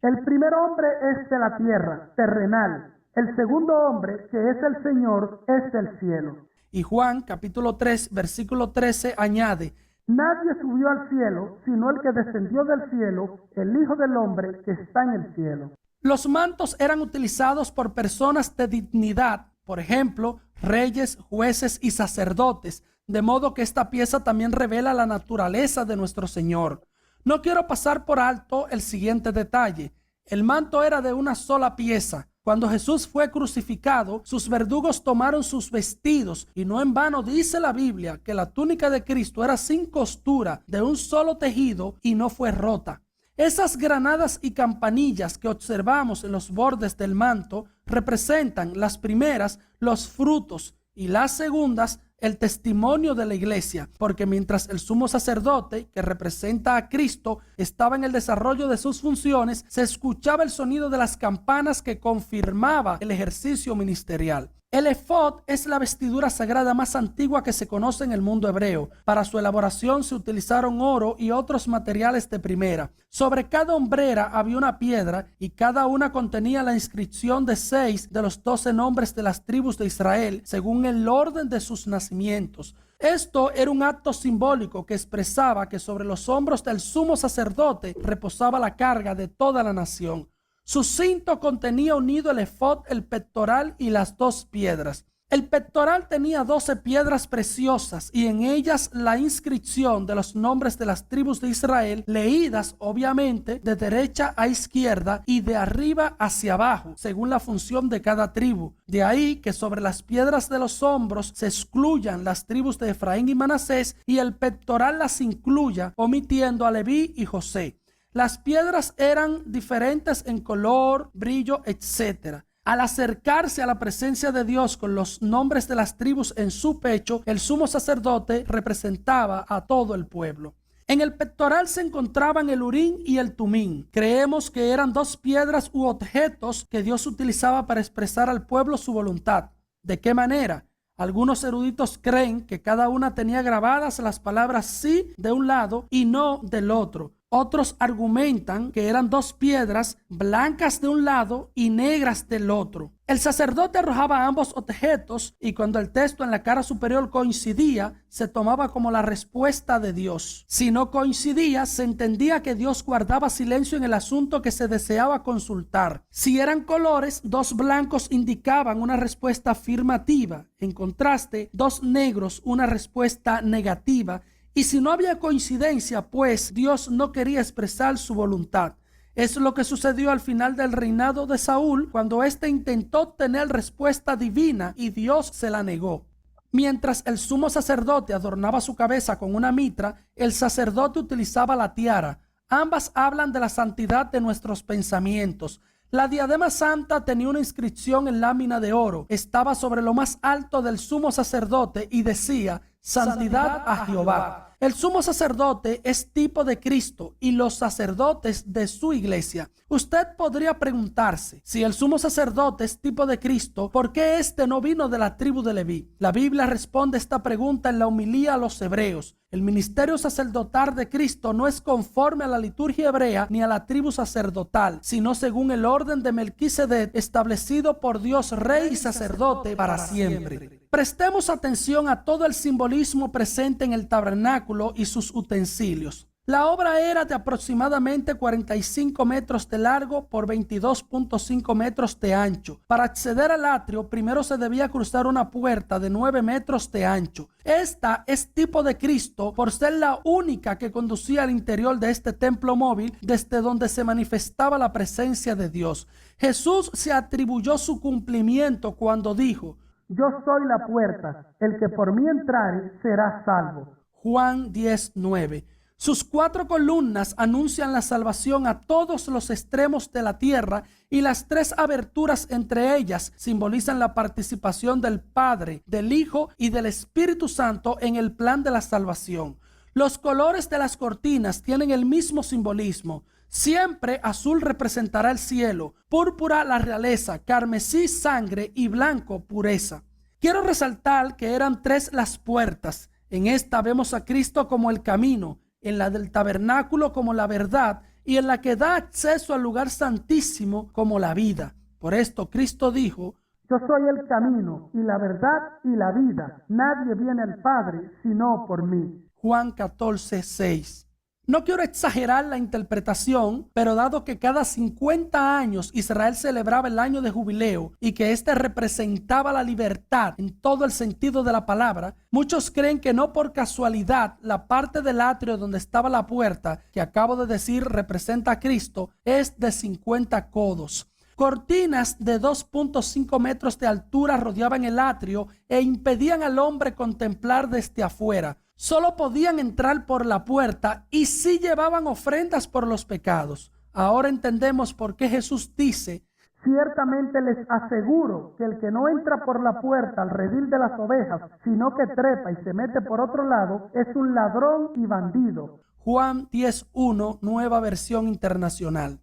el primer hombre es de la tierra, terrenal. El segundo hombre, que es el Señor, es del cielo. Y Juan, capítulo 3, versículo 13 añade: nadie subió al cielo, sino el que descendió del cielo, el Hijo del Hombre que está en el cielo. Los mantos eran utilizados por personas de dignidad, por ejemplo, reyes, jueces y sacerdotes, de modo que esta pieza también revela la naturaleza de nuestro Señor. No quiero pasar por alto el siguiente detalle. El manto era de una sola pieza. Cuando Jesús fue crucificado, sus verdugos tomaron sus vestidos y no en vano dice la Biblia que la túnica de Cristo era sin costura, de un solo tejido y no fue rota. Esas granadas y campanillas que observamos en los bordes del manto representan las primeras, los frutos, y las segundas, el testimonio de la iglesia, porque mientras el sumo sacerdote, que representa a Cristo, estaba en el desarrollo de sus funciones, se escuchaba el sonido de las campanas que confirmaba el ejercicio ministerial. El efod es la vestidura sagrada más antigua que se conoce en el mundo hebreo. Para su elaboración se utilizaron oro y otros materiales de primera. Sobre cada hombrera había una piedra y cada una contenía la inscripción de 6 de los 12 nombres de las tribus de Israel, según el orden de sus nacimientos. Esto era un acto simbólico que expresaba que sobre los hombros del sumo sacerdote reposaba la carga de toda la nación. Su cinto contenía unido el efod, el pectoral y las 2 piedras. El pectoral tenía 12 piedras preciosas y en ellas la inscripción de los nombres de las tribus de Israel, leídas obviamente de derecha a izquierda y de arriba hacia abajo, según la función de cada tribu. De ahí que sobre las piedras de los hombros se excluyan las tribus de Efraín y Manasés y el pectoral las incluya, omitiendo a Leví y José. Las piedras eran diferentes en color, brillo, etc. Al acercarse a la presencia de Dios con los nombres de las tribus en su pecho, el sumo sacerdote representaba a todo el pueblo. En el pectoral se encontraban el Urim y el Tumim. Creemos que eran 2 piedras u objetos que Dios utilizaba para expresar al pueblo su voluntad. ¿De qué manera? Algunos eruditos creen que cada una tenía grabadas las palabras sí de un lado y no del otro. Otros argumentan que eran 2 piedras blancas de un lado y negras del otro. El sacerdote arrojaba ambos objetos y cuando el texto en la cara superior coincidía, se tomaba como la respuesta de Dios. Si no coincidía, se entendía que Dios guardaba silencio en el asunto que se deseaba consultar. Si eran colores, 2 blancos indicaban una respuesta afirmativa. En contraste, 2 negros, una respuesta negativa. Y si no había coincidencia, pues Dios no quería expresar su voluntad. Es lo que sucedió al final del reinado de Saúl, cuando éste intentó obtener respuesta divina y Dios se la negó. Mientras el sumo sacerdote adornaba su cabeza con una mitra, el sacerdote utilizaba la tiara. Ambas hablan de la santidad de nuestros pensamientos. La diadema santa tenía una inscripción en lámina de oro. Estaba sobre lo más alto del sumo sacerdote y decía: Santidad a Jehová. El sumo sacerdote es tipo de Cristo y los sacerdotes de su iglesia. Usted podría preguntarse, si el sumo sacerdote es tipo de Cristo, ¿por qué éste no vino de la tribu de Leví? La Biblia responde esta pregunta en la homilía a los hebreos. El ministerio sacerdotal de Cristo no es conforme a la liturgia hebrea ni a la tribu sacerdotal, sino según el orden de Melquisedec establecido por Dios Rey y sacerdote para siempre. Prestemos atención a todo el simbolismo presente en el tabernáculo y sus utensilios. La obra era de aproximadamente 45 metros de largo por 22.5 metros de ancho. Para acceder al atrio, primero se debía cruzar una puerta de 9 metros de ancho. Esta es tipo de Cristo por ser la única que conducía al interior de este templo móvil desde donde se manifestaba la presencia de Dios. Jesús se atribuyó su cumplimiento cuando dijo: yo soy la puerta, el que por mí entrare será salvo. Juan 10:9. Sus 4 columnas anuncian la salvación a todos los extremos de la tierra y las 3 aberturas entre ellas simbolizan la participación del Padre, del Hijo y del Espíritu Santo en el plan de la salvación. Los colores de las cortinas tienen el mismo simbolismo. Siempre azul representará el cielo, púrpura la realeza, carmesí sangre y blanco pureza. Quiero resaltar que eran 3 las puertas. En esta vemos a Cristo como el camino, en la del tabernáculo como la verdad y en la que da acceso al lugar santísimo como la vida. Por esto Cristo dijo: yo soy el camino y la verdad y la vida. Nadie viene al Padre sino por mí. Juan 14:6. No quiero exagerar la interpretación, pero dado que cada 50 años Israel celebraba el año de jubileo y que este representaba la libertad en todo el sentido de la palabra, muchos creen que no por casualidad la parte del atrio donde estaba la puerta, que acabo de decir representa a Cristo, es de 50 codos. Cortinas de 2.5 metros de altura rodeaban el atrio e impedían al hombre contemplar desde afuera. Solo podían entrar por la puerta y sí llevaban ofrendas por los pecados. Ahora entendemos por qué Jesús dice: ciertamente les aseguro que el que no entra por la puerta al redil de las ovejas, sino que trepa y se mete por otro lado, es un ladrón y bandido. Juan 10:1, Nueva Versión Internacional.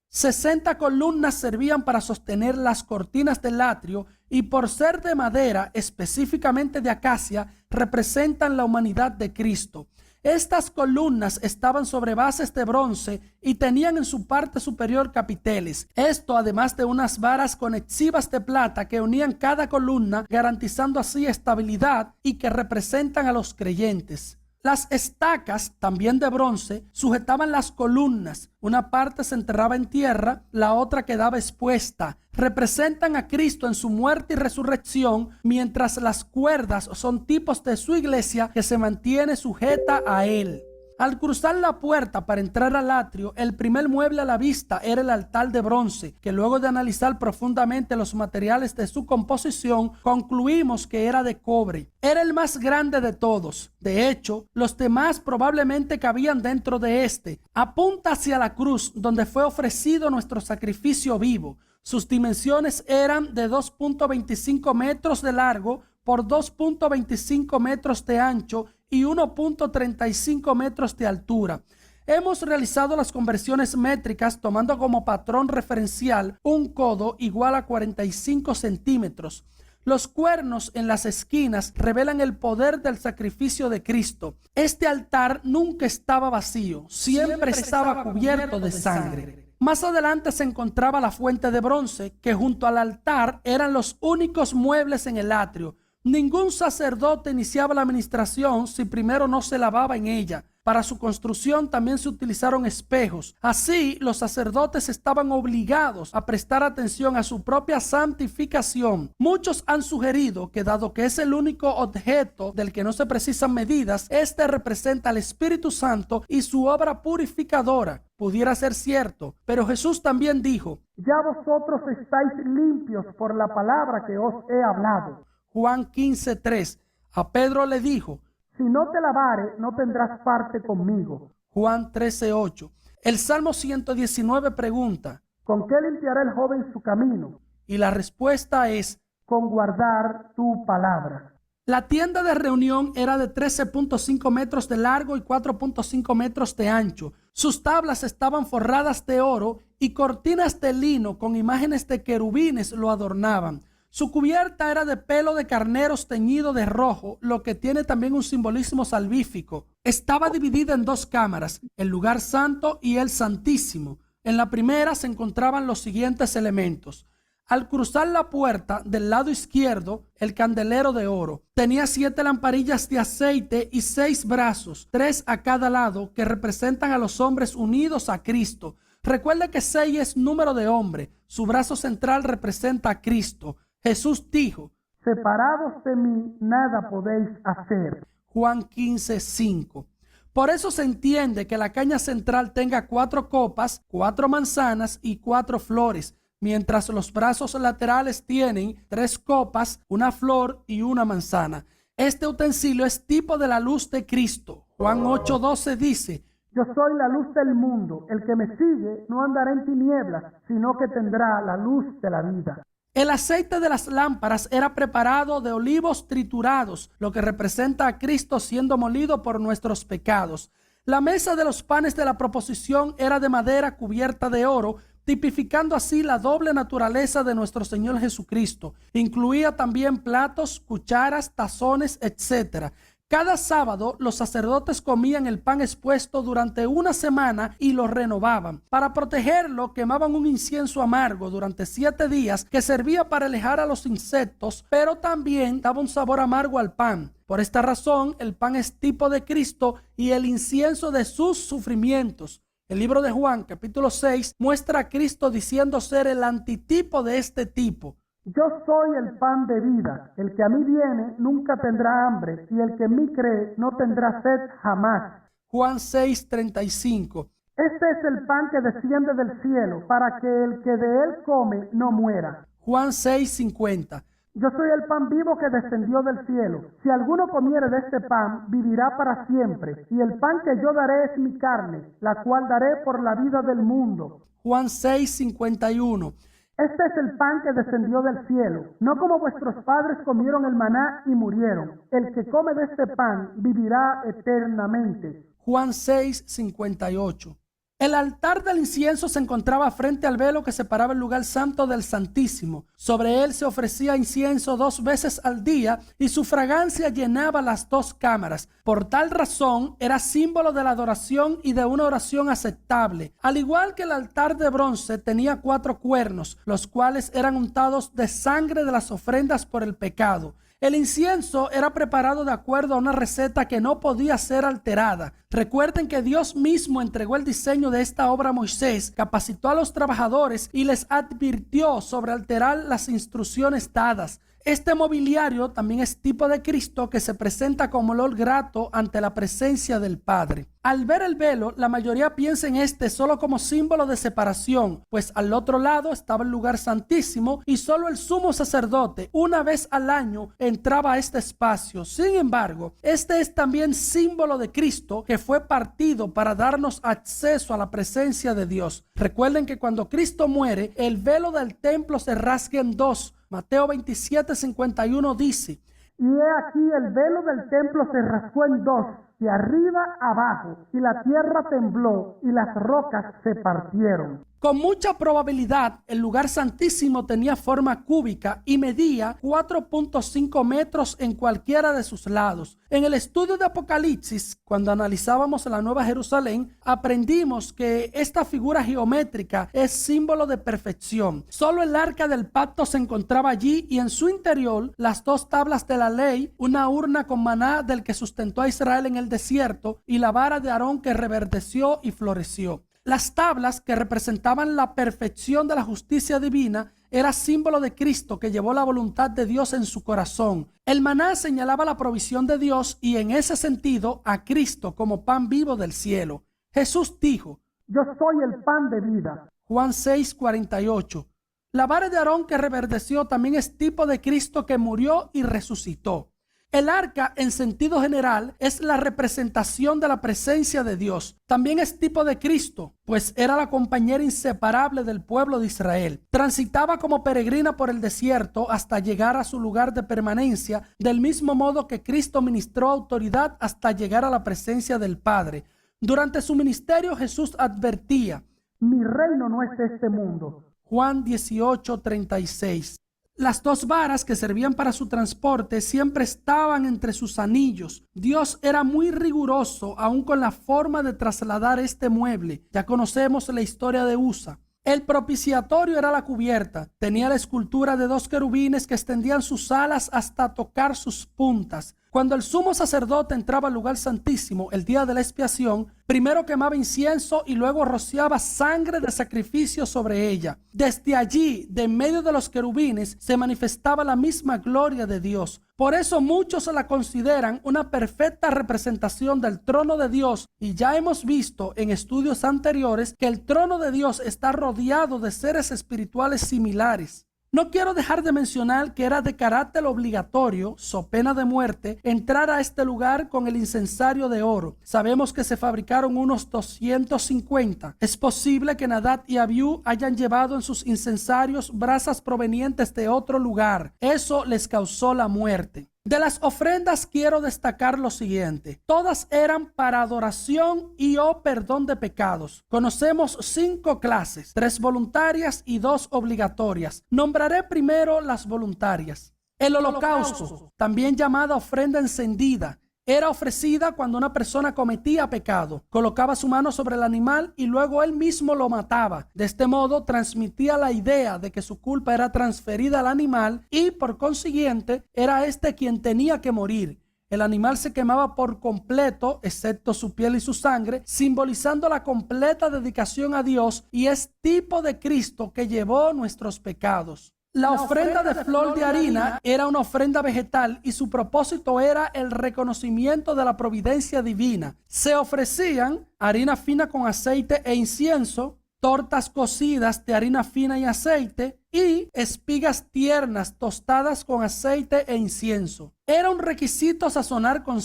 60 columnas servían para sostener las cortinas del atrio y por ser de madera, específicamente de acacia, representan la humanidad de Cristo. Estas columnas estaban sobre bases de bronce y tenían en su parte superior capiteles. Esto además de unas varas conexivas de plata que unían cada columna, garantizando así estabilidad y que representan a los creyentes. Las estacas, también de bronce, sujetaban las columnas. Una parte se enterraba en tierra, la otra quedaba expuesta. Representan a Cristo en su muerte y resurrección, mientras las cuerdas son tipos de su iglesia que se mantiene sujeta a él. Al cruzar la puerta para entrar al atrio, el primer mueble a la vista era el altar de bronce, que luego de analizar profundamente los materiales de su composición, concluimos que era de cobre. Era el más grande de todos. De hecho, los demás probablemente cabían dentro de este. Apunta hacia la cruz, donde fue ofrecido nuestro sacrificio vivo. Sus dimensiones eran de 2.25 metros de largo por 2.25 metros de ancho y 1.35 metros de altura. Hemos realizado las conversiones métricas tomando como patrón referencial un codo igual a 45 centímetros. Los cuernos en las esquinas revelan el poder del sacrificio de Cristo. Este altar nunca estaba vacío, siempre estaba cubierto de sangre. Más adelante se encontraba la fuente de bronce, que junto al altar eran los únicos muebles en el atrio. Ningún sacerdote iniciaba la administración si primero no se lavaba en ella. Para su construcción también se utilizaron espejos. Así, los sacerdotes estaban obligados a prestar atención a su propia santificación. Muchos han sugerido que, dado que es el único objeto del que no se precisan medidas, este representa al Espíritu Santo y su obra purificadora. Pudiera ser cierto, pero Jesús también dijo: ya vosotros estáis limpios por la palabra que os he hablado. Juan 15:3. A Pedro le dijo: si no te lavare, no tendrás parte conmigo. Juan 13:8. El Salmo 119 pregunta: ¿con qué limpiará el joven su camino? Y la respuesta es: con guardar tu palabra. La tienda de reunión era de 13.5 metros de largo y 4.5 metros de ancho. Sus tablas estaban forradas de oro y cortinas de lino con imágenes de querubines lo adornaban. Su cubierta era de pelo de carneros teñido de rojo, lo que tiene también un simbolismo salvífico. Estaba dividida en dos cámaras, el lugar santo y el santísimo. En la primera se encontraban los siguientes elementos. Al cruzar la puerta del lado izquierdo, el candelero de oro tenía 7 lamparillas de aceite y 6 brazos, 3 a cada lado, que representan a los hombres unidos a Cristo. Recuerde que 6 es número de hombre. Su brazo central representa a Cristo. Jesús dijo: separados de mí nada podéis hacer. Juan 15:5. Por eso se entiende que la caña central tenga 4 copas, 4 manzanas y 4 flores, mientras los brazos laterales tienen 3 copas, 1 flor y 1 manzana. Este utensilio es tipo de la luz de Cristo. Juan 8:12 dice: yo soy la luz del mundo. El que me sigue no andará en tinieblas, sino que tendrá la luz de la vida. El aceite de las lámparas era preparado de olivos triturados, lo que representa a Cristo siendo molido por nuestros pecados. La mesa de los panes de la proposición era de madera cubierta de oro, tipificando así la doble naturaleza de nuestro Señor Jesucristo. Incluía también platos, cucharas, tazones, etc. Cada sábado los sacerdotes comían el pan expuesto durante una semana y lo renovaban. Para protegerlo, quemaban un incienso amargo durante 7 días que servía para alejar a los insectos, pero también daba un sabor amargo al pan. Por esta razón, el pan es tipo de Cristo y el incienso de sus sufrimientos. El libro de Juan, capítulo 6, muestra a Cristo diciendo ser el antitipo de este tipo. Yo soy el pan de vida. El que a mí viene nunca tendrá hambre, y el que en mí cree no tendrá sed jamás. Juan 6:35. Este es el pan que desciende del cielo, para que el que de él come no muera. Juan 6:50. Yo soy el pan vivo que descendió del cielo. Si alguno comiere de este pan, vivirá para siempre. Y el pan que yo daré es mi carne, la cual daré por la vida del mundo. Juan 6:51. Este es el pan que descendió del cielo, no como vuestros padres comieron el maná y murieron. El que come de este pan vivirá eternamente. Juan 6:58. El altar del incienso se encontraba frente al velo que separaba el lugar santo del santísimo. Sobre él se ofrecía incienso 2 veces al día y su fragancia llenaba las 2 cámaras. Por tal razón era símbolo de la adoración y de una oración aceptable. Al igual que el altar de bronce tenía 4 cuernos, los cuales eran untados de sangre de las ofrendas por el pecado. El incienso era preparado de acuerdo a una receta que no podía ser alterada. Recuerden que Dios mismo entregó el diseño de esta obra a Moisés, capacitó a los trabajadores y les advirtió sobre alterar las instrucciones dadas. Este mobiliario también es tipo de Cristo que se presenta como olor grato ante la presencia del Padre. Al ver el velo, la mayoría piensa en este solo como símbolo de separación, pues al otro lado estaba el lugar santísimo y solo el sumo sacerdote, una vez al año, entraba a este espacio. Sin embargo, este es también símbolo de Cristo que fue partido para darnos acceso a la presencia de Dios. Recuerden que cuando Cristo muere, el velo del templo se rasga en 2. Mateo 27:51 dice: y he aquí el velo del templo se rasgó en 2, de arriba abajo, y la tierra tembló y las rocas se partieron. Con mucha probabilidad, el lugar santísimo tenía forma cúbica y medía 4.5 metros en cualquiera de sus lados. En el estudio de Apocalipsis, cuando analizábamos la Nueva Jerusalén, aprendimos que esta figura geométrica es símbolo de perfección. Solo el arca del pacto se encontraba allí y en su interior las 2 tablas de la ley, una urna con maná del que sustentó a Israel en el desierto y la vara de Aarón que reverdeció y floreció. Las tablas, que representaban la perfección de la justicia divina, era símbolo de Cristo que llevó la voluntad de Dios en su corazón. El maná señalaba la provisión de Dios y en ese sentido a Cristo como pan vivo del cielo. Jesús dijo: yo soy el pan de vida. Juan 6:48. La vara de Aarón que reverdeció también es tipo de Cristo que murió y resucitó. El arca, en sentido general, es la representación de la presencia de Dios. También es tipo de Cristo, pues era la compañera inseparable del pueblo de Israel. Transitaba como peregrina por el desierto hasta llegar a su lugar de permanencia, del mismo modo que Cristo ministró autoridad hasta llegar a la presencia del Padre. Durante su ministerio, Jesús advertía: mi reino no es de este mundo. Juan 18:36. Las dos varas que servían para su transporte siempre estaban entre sus anillos. Dios era muy riguroso aún con la forma de trasladar este mueble. Ya conocemos la historia de Usa. El propiciatorio era la cubierta. Tenía la escultura de 2 querubines que extendían sus alas hasta tocar sus puntas. Cuando el sumo sacerdote entraba al lugar santísimo el día de la expiación, primero quemaba incienso y luego rociaba sangre de sacrificio sobre ella. Desde allí, de en medio de los querubines, se manifestaba la misma gloria de Dios. Por eso muchos la consideran una perfecta representación del trono de Dios, y ya hemos visto en estudios anteriores que el trono de Dios está rodeado de seres espirituales similares. No quiero dejar de mencionar que era de carácter obligatorio, so pena de muerte, entrar a este lugar con el incensario de oro. Sabemos que se fabricaron unos 250. Es posible que Nadab y Abiú hayan llevado en sus incensarios brasas provenientes de otro lugar. Eso les causó la muerte. De las ofrendas quiero destacar lo siguiente: todas eran para adoración y o perdón de pecados. Conocemos 5 clases, 3 voluntarias y 2 obligatorias. Nombraré primero las voluntarias. El holocausto, también llamada ofrenda encendida, era ofrecida cuando una persona cometía pecado. Colocaba su mano sobre el animal y luego él mismo lo mataba. De este modo transmitía la idea de que su culpa era transferida al animal y por consiguiente era este quien tenía que morir. El animal se quemaba por completo, excepto su piel y su sangre, simbolizando la completa dedicación a Dios, y es tipo de Cristo que llevó nuestros pecados. La ofrenda de flor de harina era una ofrenda vegetal y su propósito era el reconocimiento de la providencia divina. Se ofrecían harina fina con aceite e incienso, tortas cocidas de harina fina y aceite y espigas tiernas tostadas con aceite e incienso. Era un requisito sazonar con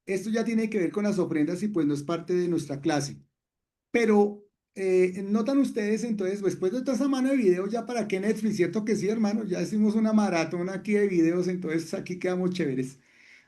Esto ya tiene que ver con las ofrendas y pues no es parte de nuestra clase. Pero notan ustedes entonces, después de toda esa mano de videos, ya para qué Netflix, ¿cierto que sí, hermano? Ya hicimos una maratón aquí de videos, entonces aquí quedamos chéveres.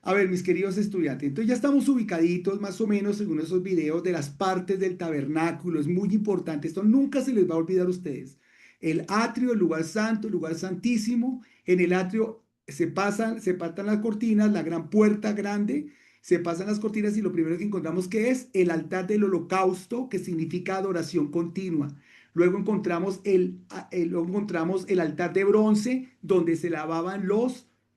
A ver, mis queridos estudiantes, entonces ya estamos ubicaditos más o menos según esos videos de las partes del tabernáculo. Es muy importante, esto nunca se les va a olvidar a ustedes. El atrio, el lugar santo, el lugar santísimo. En el atrio se partan las cortinas, la gran puerta grande. Se pasan las cortinas y lo primero que encontramos que es el altar del holocausto, que significa adoración continua. Luego encontramos el altar de bronce, donde se lavaban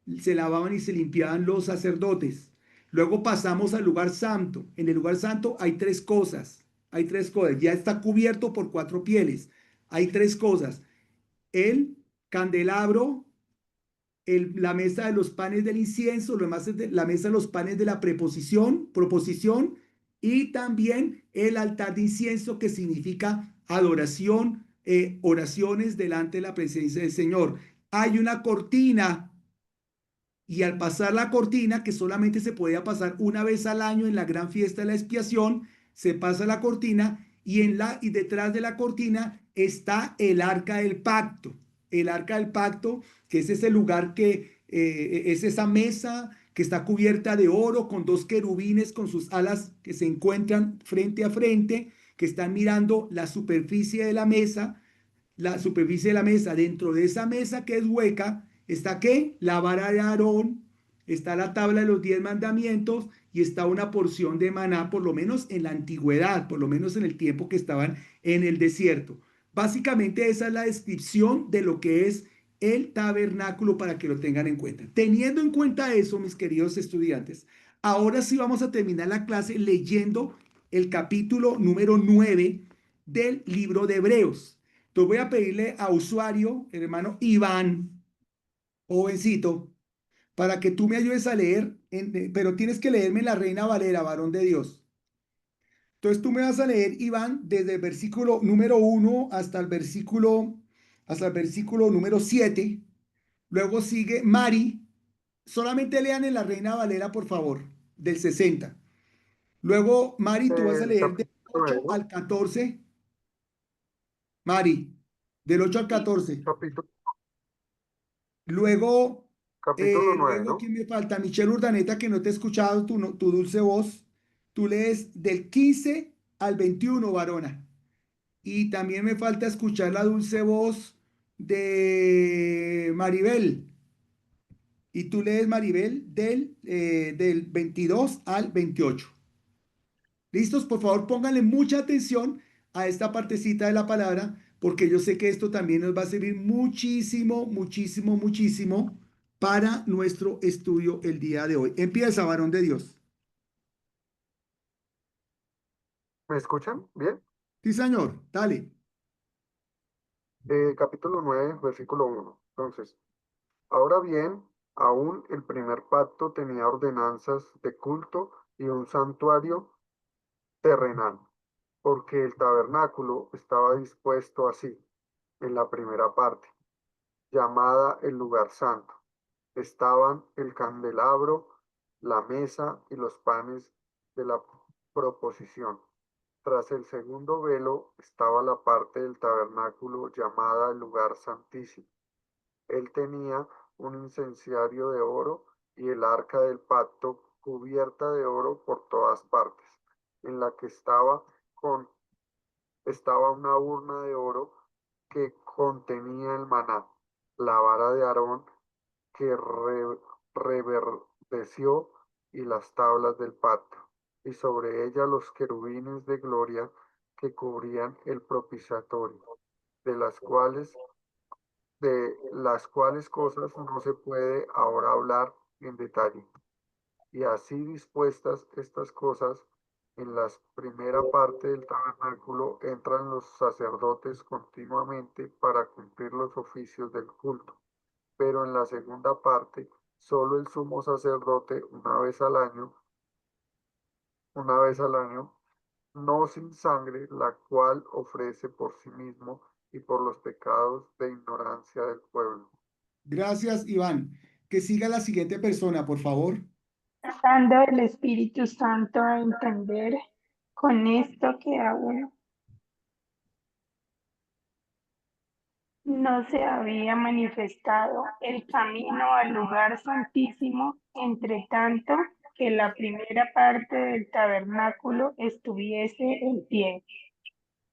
y se limpiaban los sacerdotes. Luego pasamos al lugar santo. En el lugar santo hay 3 cosas. Hay 3 cosas. Ya está cubierto por 4 pieles. Hay 3 cosas. El candelabro, la mesa de los panes del incienso, lo demás es la mesa de los panes de la proposición, y también el altar de incienso, que significa adoración, oraciones delante de la presencia del Señor. Hay una cortina, y al pasar la cortina, que solamente se podía pasar una vez al año en la gran fiesta de la expiación, se pasa la cortina y detrás de la cortina está el arca del pacto. El arca del pacto, que es ese lugar es esa mesa que está cubierta de oro con 2 querubines con sus alas que se encuentran frente a frente, que están mirando la superficie de la mesa. Dentro de esa mesa que es hueca, está ¿qué? La vara de Aarón, está la tabla de los 10 mandamientos y está una porción de maná, por lo menos en la antigüedad, por lo menos en el tiempo que estaban en el desierto. Básicamente esa es la descripción de lo que es el tabernáculo, para que lo tengan en cuenta. Teniendo en cuenta eso, mis queridos estudiantes, ahora sí vamos a terminar la clase leyendo el capítulo número 9 del libro de Hebreos. Entonces voy a pedirle a usuario, el hermano Iván, jovencito, para que tú me ayudes a leer, pero tienes que leerme la Reina Valera, varón de Dios. Entonces tú me vas a leer, Iván, desde el versículo número 1 hasta el versículo hasta el versículo número 7. Luego sigue Mari. Solamente lean en la Reina Valera, por favor, del 60. Luego, Mari, tú vas a leer del 8 al 14. Mari, del 8 al 14. Luego, luego, ¿quién me falta? Michelle Urdaneta, que no te he escuchado tu dulce voz. Tú lees del 15 al 21, varona. Y también me falta escuchar la dulce voz de Maribel. Y tú lees, Maribel, del 22 al 28. ¿Listos? Por favor, pónganle mucha atención a esta partecita de la palabra, porque yo sé que esto también nos va a servir muchísimo, muchísimo, muchísimo para nuestro estudio el día de hoy. Empieza, varón de Dios.
¿Me escuchan? ¿Bien?
Sí, señor. Dale.
Capítulo 9, versículo 1. Entonces, ahora bien, aún el primer pacto tenía ordenanzas de culto y un santuario terrenal, porque el tabernáculo estaba dispuesto así, en la primera parte, llamada el lugar santo. Estaban el candelabro, la mesa y los panes de la proposición. Tras el segundo velo estaba la parte del tabernáculo llamada el lugar santísimo. Él tenía un incenciario de oro y el arca del pacto cubierta de oro por todas partes, en la que estaba una urna de oro que contenía el maná, la vara de Aarón que reverdeció y las tablas del pacto, y sobre ella los querubines de gloria que cubrían el propiciatorio, de las cuales cosas no se puede ahora hablar en detalle. Y así dispuestas estas cosas, en la primera parte del tabernáculo entran los sacerdotes continuamente para cumplir los oficios del culto, pero en la segunda parte, solo el sumo sacerdote una vez al año, no sin sangre, la cual ofrece por sí mismo y por los pecados de ignorancia del pueblo.
Gracias, Iván. Que siga la siguiente persona, por favor.
Dando el Espíritu Santo a entender con esto que aún no se había manifestado el camino al lugar santísimo, entre tanto que la primera parte del tabernáculo estuviese en pie,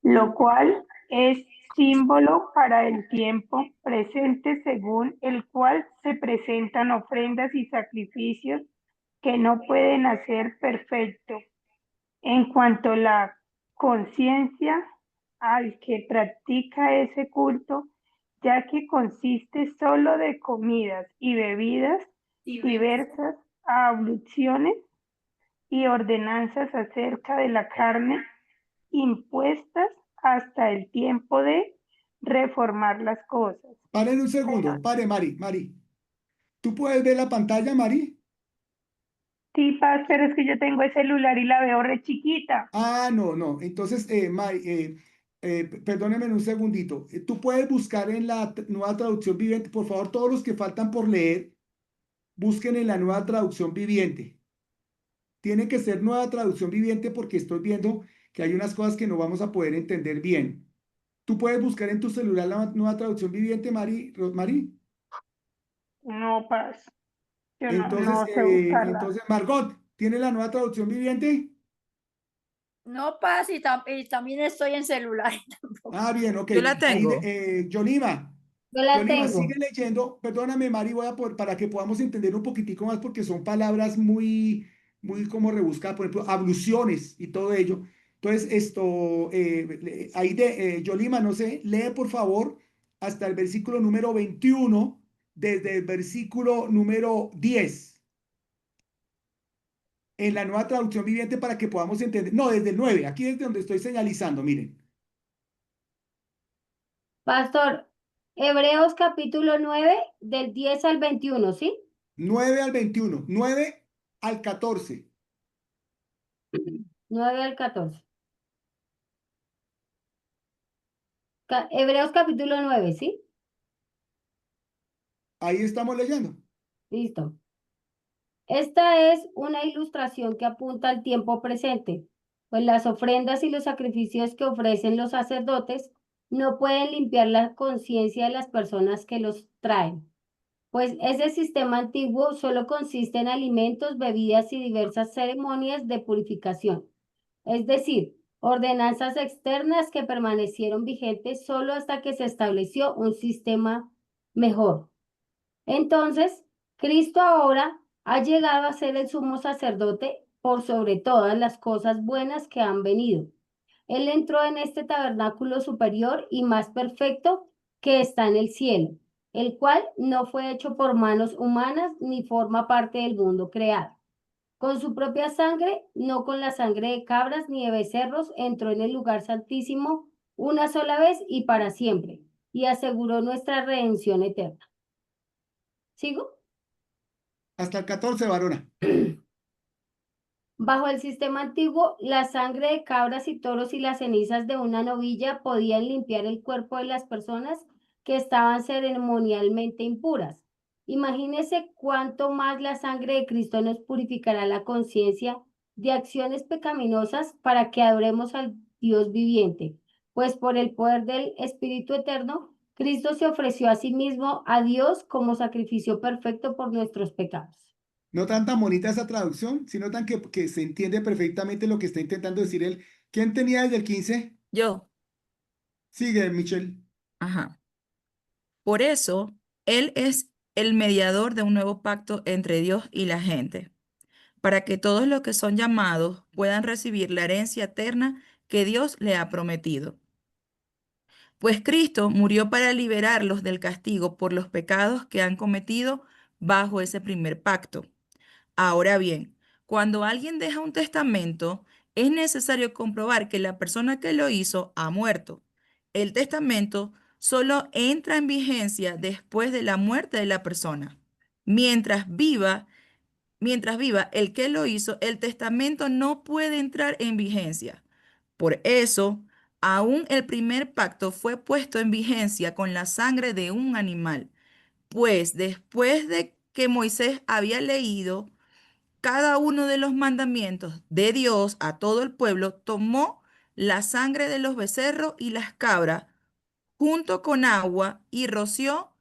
lo cual es símbolo para el tiempo presente, según el cual se presentan ofrendas y sacrificios que no pueden hacer perfecto en cuanto a la conciencia al que practica ese culto, ya que consiste solo de comidas y bebidas diversas, abluciones y ordenanzas acerca de la carne impuestas hasta el tiempo de reformar las cosas.
Paren un segundo, pare, Mari. ¿Tú puedes ver la pantalla, Mari?
Sí, pero es que yo tengo el celular y la veo re chiquita.
Ah, no. Entonces, Mari, perdóneme un segundito. Tú puedes buscar en la nueva traducción viviente, por favor, todos los que faltan por leer, busquen en la nueva traducción viviente. Tiene que ser nueva traducción viviente porque estoy viendo que hay unas cosas que no vamos a poder entender bien. ¿Tú puedes buscar en tu celular la nueva traducción viviente, Mari?
No, Paz. Yo
Entonces,
no sé buscarla.
entonces, Margot, ¿tiene la nueva traducción viviente?
No, Paz, y también estoy en celular.
Ah, bien, ok.
Yo la tengo.
Yolima,
Yo la
Yolima,
tengo.
sigue leyendo. Perdóname, Mari, para que podamos entender un poquitico más, porque son palabras muy, muy como rebuscadas, por ejemplo, abluciones y todo ello. Entonces, Yolima, no sé, lee por favor hasta el versículo número 21, desde el versículo número 10. En la nueva traducción viviente para que podamos entender. No, desde el 9, aquí es donde estoy señalizando, miren.
Pastor, Hebreos capítulo 9 del 10 al 21, ¿sí?
9 al 21, 9 al 14.
9 al 14. Hebreos capítulo 9, ¿sí?
Ahí estamos leyendo.
Listo. Esta es una ilustración que apunta al tiempo presente, pues las ofrendas y los sacrificios que ofrecen los sacerdotes no pueden limpiar la conciencia de las personas que los traen, pues ese sistema antiguo solo consiste en alimentos, bebidas y diversas ceremonias de purificación, es decir, ordenanzas externas que permanecieron vigentes solo hasta que se estableció un sistema mejor. Entonces, Cristo ahora ha llegado a ser el sumo sacerdote por sobre todas las cosas buenas que han venido. Él entró en este tabernáculo superior y más perfecto que está en el cielo, el cual no fue hecho por manos humanas ni forma parte del mundo creado. Con su propia sangre, no con la sangre de cabras ni de becerros, entró en el lugar santísimo una sola vez y para siempre, y aseguró nuestra redención eterna. ¿Sigo?
Hasta el 14, varona.
Bajo el sistema antiguo, la sangre de cabras y toros y las cenizas de una novilla podían limpiar el cuerpo de las personas que estaban ceremonialmente impuras. Imagínese cuánto más la sangre de Cristo nos purificará la conciencia de acciones pecaminosas para que adoremos al Dios viviente, pues por el poder del Espíritu Eterno, Cristo se ofreció a sí mismo a Dios como sacrificio perfecto por nuestros pecados.
No tan bonita esa traducción, sino tan que se entiende perfectamente lo que está intentando decir él. ¿Quién tenía desde el 15?
Yo.
Sigue, Michelle.
Ajá. Por eso, Él es el mediador de un nuevo pacto entre Dios y la gente, para que todos los que son llamados puedan recibir la herencia eterna que Dios le ha prometido. Pues Cristo murió para liberarlos del castigo por los pecados que han cometido bajo ese primer pacto. Ahora bien, cuando alguien deja un testamento, es necesario comprobar que la persona que lo hizo ha muerto. El testamento solo entra en vigencia después de la muerte de la persona. Mientras viva el que lo hizo, el testamento no puede entrar en vigencia. Por eso, aún el primer pacto fue puesto en vigencia con la sangre de un animal, pues después de que Moisés había leído cada uno de los mandamientos de Dios a todo el pueblo, tomó la sangre de los becerros y las cabras junto con agua y roció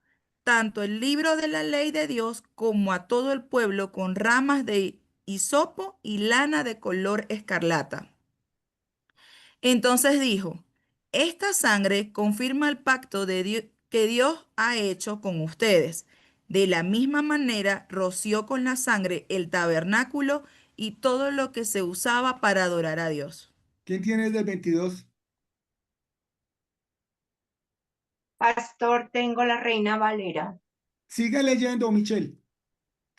tanto el libro de la ley de Dios como a todo el pueblo con ramas de hisopo y lana de color escarlata. Entonces dijo, esta sangre confirma el pacto que Dios ha hecho con ustedes. De la misma manera roció con la sangre el tabernáculo y todo lo que se usaba para adorar a Dios.
¿Quién tiene desde el 22?
Pastor, tengo la Reina Valera.
Sigue leyendo, Michelle.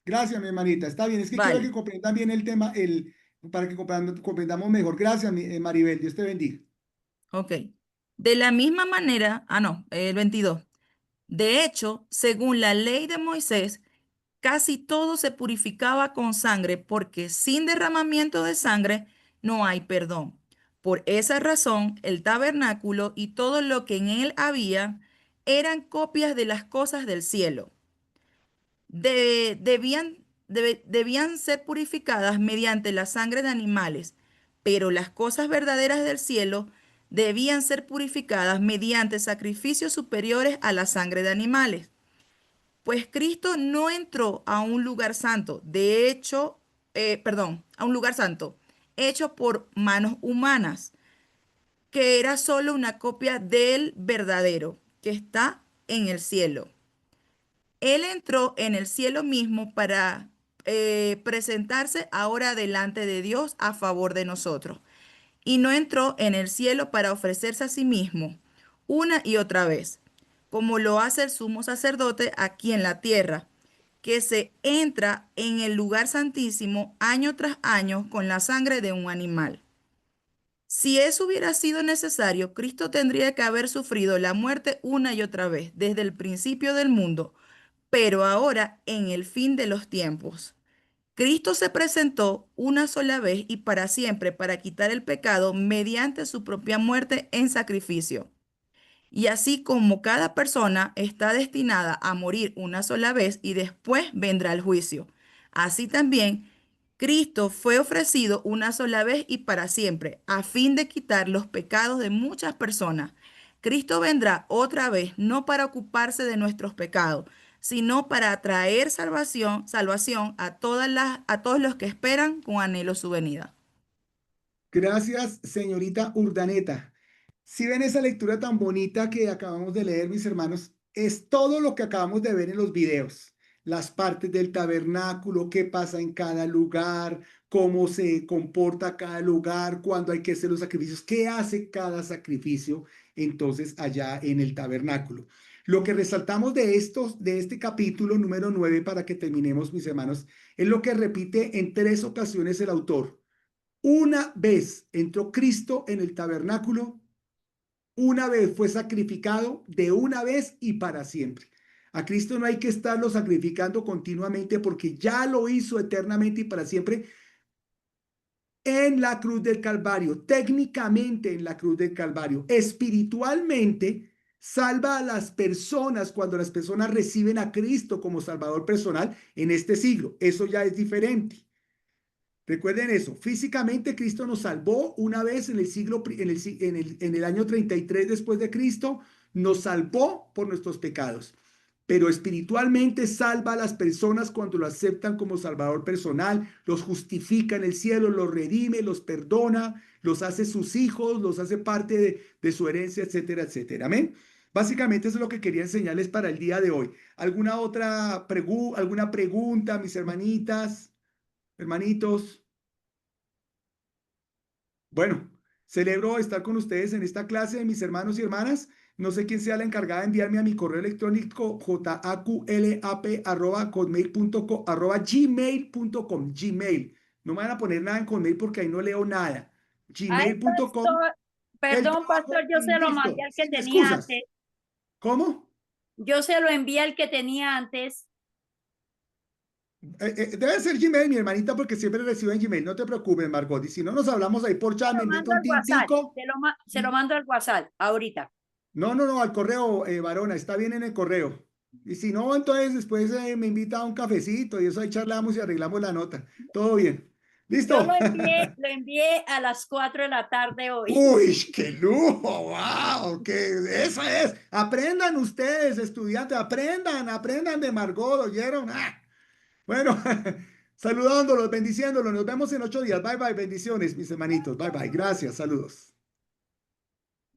Gracias, mi hermanita. Está bien, es que quiero
Vale.
que comprendan bien el tema, para que comprendamos mejor. Gracias, Maribel. Dios te bendiga.
Ok. De la misma manera, el 22. De hecho, según la ley de Moisés, casi todo se purificaba con sangre porque sin derramamiento de sangre no hay perdón. Por esa razón, el tabernáculo y todo lo que en él había eran copias de las cosas del cielo. Debían ser purificadas mediante la sangre de animales, pero las cosas verdaderas del cielo debían ser purificadas mediante sacrificios superiores a la sangre de animales. Pues Cristo no entró a un lugar santo, a un lugar santo, hecho por manos humanas, que era solo una copia del verdadero, que está en el cielo. Él entró en el cielo mismo para presentarse ahora delante de Dios a favor de nosotros. Y no entró en el cielo para ofrecerse a sí mismo una y otra vez, como lo hace el sumo sacerdote aquí en la tierra, que se entra en el lugar santísimo año tras año con la sangre de un animal. Si eso hubiera sido necesario, Cristo tendría que haber sufrido la muerte una y otra vez, desde el principio del mundo, pero ahora en el fin de los tiempos. Cristo se presentó una sola vez y para siempre para quitar el pecado mediante su propia muerte en sacrificio. Y así como cada persona está destinada a morir una sola vez y después vendrá el juicio, así también Cristo fue ofrecido una sola vez y para siempre, a fin de quitar los pecados de muchas personas. Cristo vendrá otra vez, no para ocuparse de nuestros pecados, sino para traer salvación a todos los que esperan con anhelo su venida.
Gracias, señorita Urdaneta. Si ven esa lectura tan bonita que acabamos de leer, mis hermanos, es todo lo que acabamos de ver en los videos. Las partes del tabernáculo, qué pasa en cada lugar, cómo se comporta cada lugar, cuándo hay que hacer los sacrificios, qué hace cada sacrificio entonces allá en el tabernáculo. Lo que resaltamos de este capítulo número 9 para que terminemos, mis hermanos, es lo que repite en 3 ocasiones el autor. Una vez entró Cristo en el tabernáculo, una vez fue sacrificado, de una vez y para siempre. A Cristo no hay que estarlo sacrificando continuamente porque ya lo hizo eternamente y para siempre en la cruz del Calvario, técnicamente en la cruz del Calvario. Espiritualmente salva a las personas cuando las personas reciben a Cristo como Salvador personal en este siglo. Eso ya es diferente. Recuerden eso, físicamente Cristo nos salvó una vez en el año 33 después de Cristo, nos salvó por nuestros pecados, pero espiritualmente salva a las personas cuando lo aceptan como Salvador personal, los justifica en el cielo, los redime, los perdona, los hace sus hijos, los hace parte de su herencia, etcétera, etcétera. Amén. Básicamente eso es lo que quería enseñarles para el día de hoy. ¿Alguna pregunta, mis hermanitas, hermanitos? Bueno, celebro estar con ustedes en esta clase, mis hermanos y hermanas. No sé quién sea la encargada de enviarme a mi correo electrónico jaqlap@gmail.com. Gmail. No me van a poner nada en Hotmail porque ahí no leo nada. Gmail.com.
Perdón, pastor, yo se lo mandé al que tenía antes.
¿Cómo?
Yo se lo envié al que tenía antes.
Debe ser Gmail, mi hermanita, porque siempre recibo en Gmail. No te preocupes, Margot. Y si no, nos hablamos ahí por chat, me meto un tintico.
Se lo mando al WhatsApp ahorita.
No, al correo, varona, está bien en el correo. Y si no, entonces después me invita a un cafecito y eso ahí charlamos y arreglamos la nota. Todo bien. ¿Listo?
Yo lo envié a las 4 de la tarde hoy.
¡Uy, qué lujo! ¡Wow! Eso es. Aprendan ustedes, estudiantes, aprendan de Margot, ¿oyeron? ¡Ah! Bueno, saludándolos, bendiciéndolos. Nos vemos en 8 días. Bye, bye. Bendiciones, mis hermanitos. Bye, bye. Gracias. Saludos.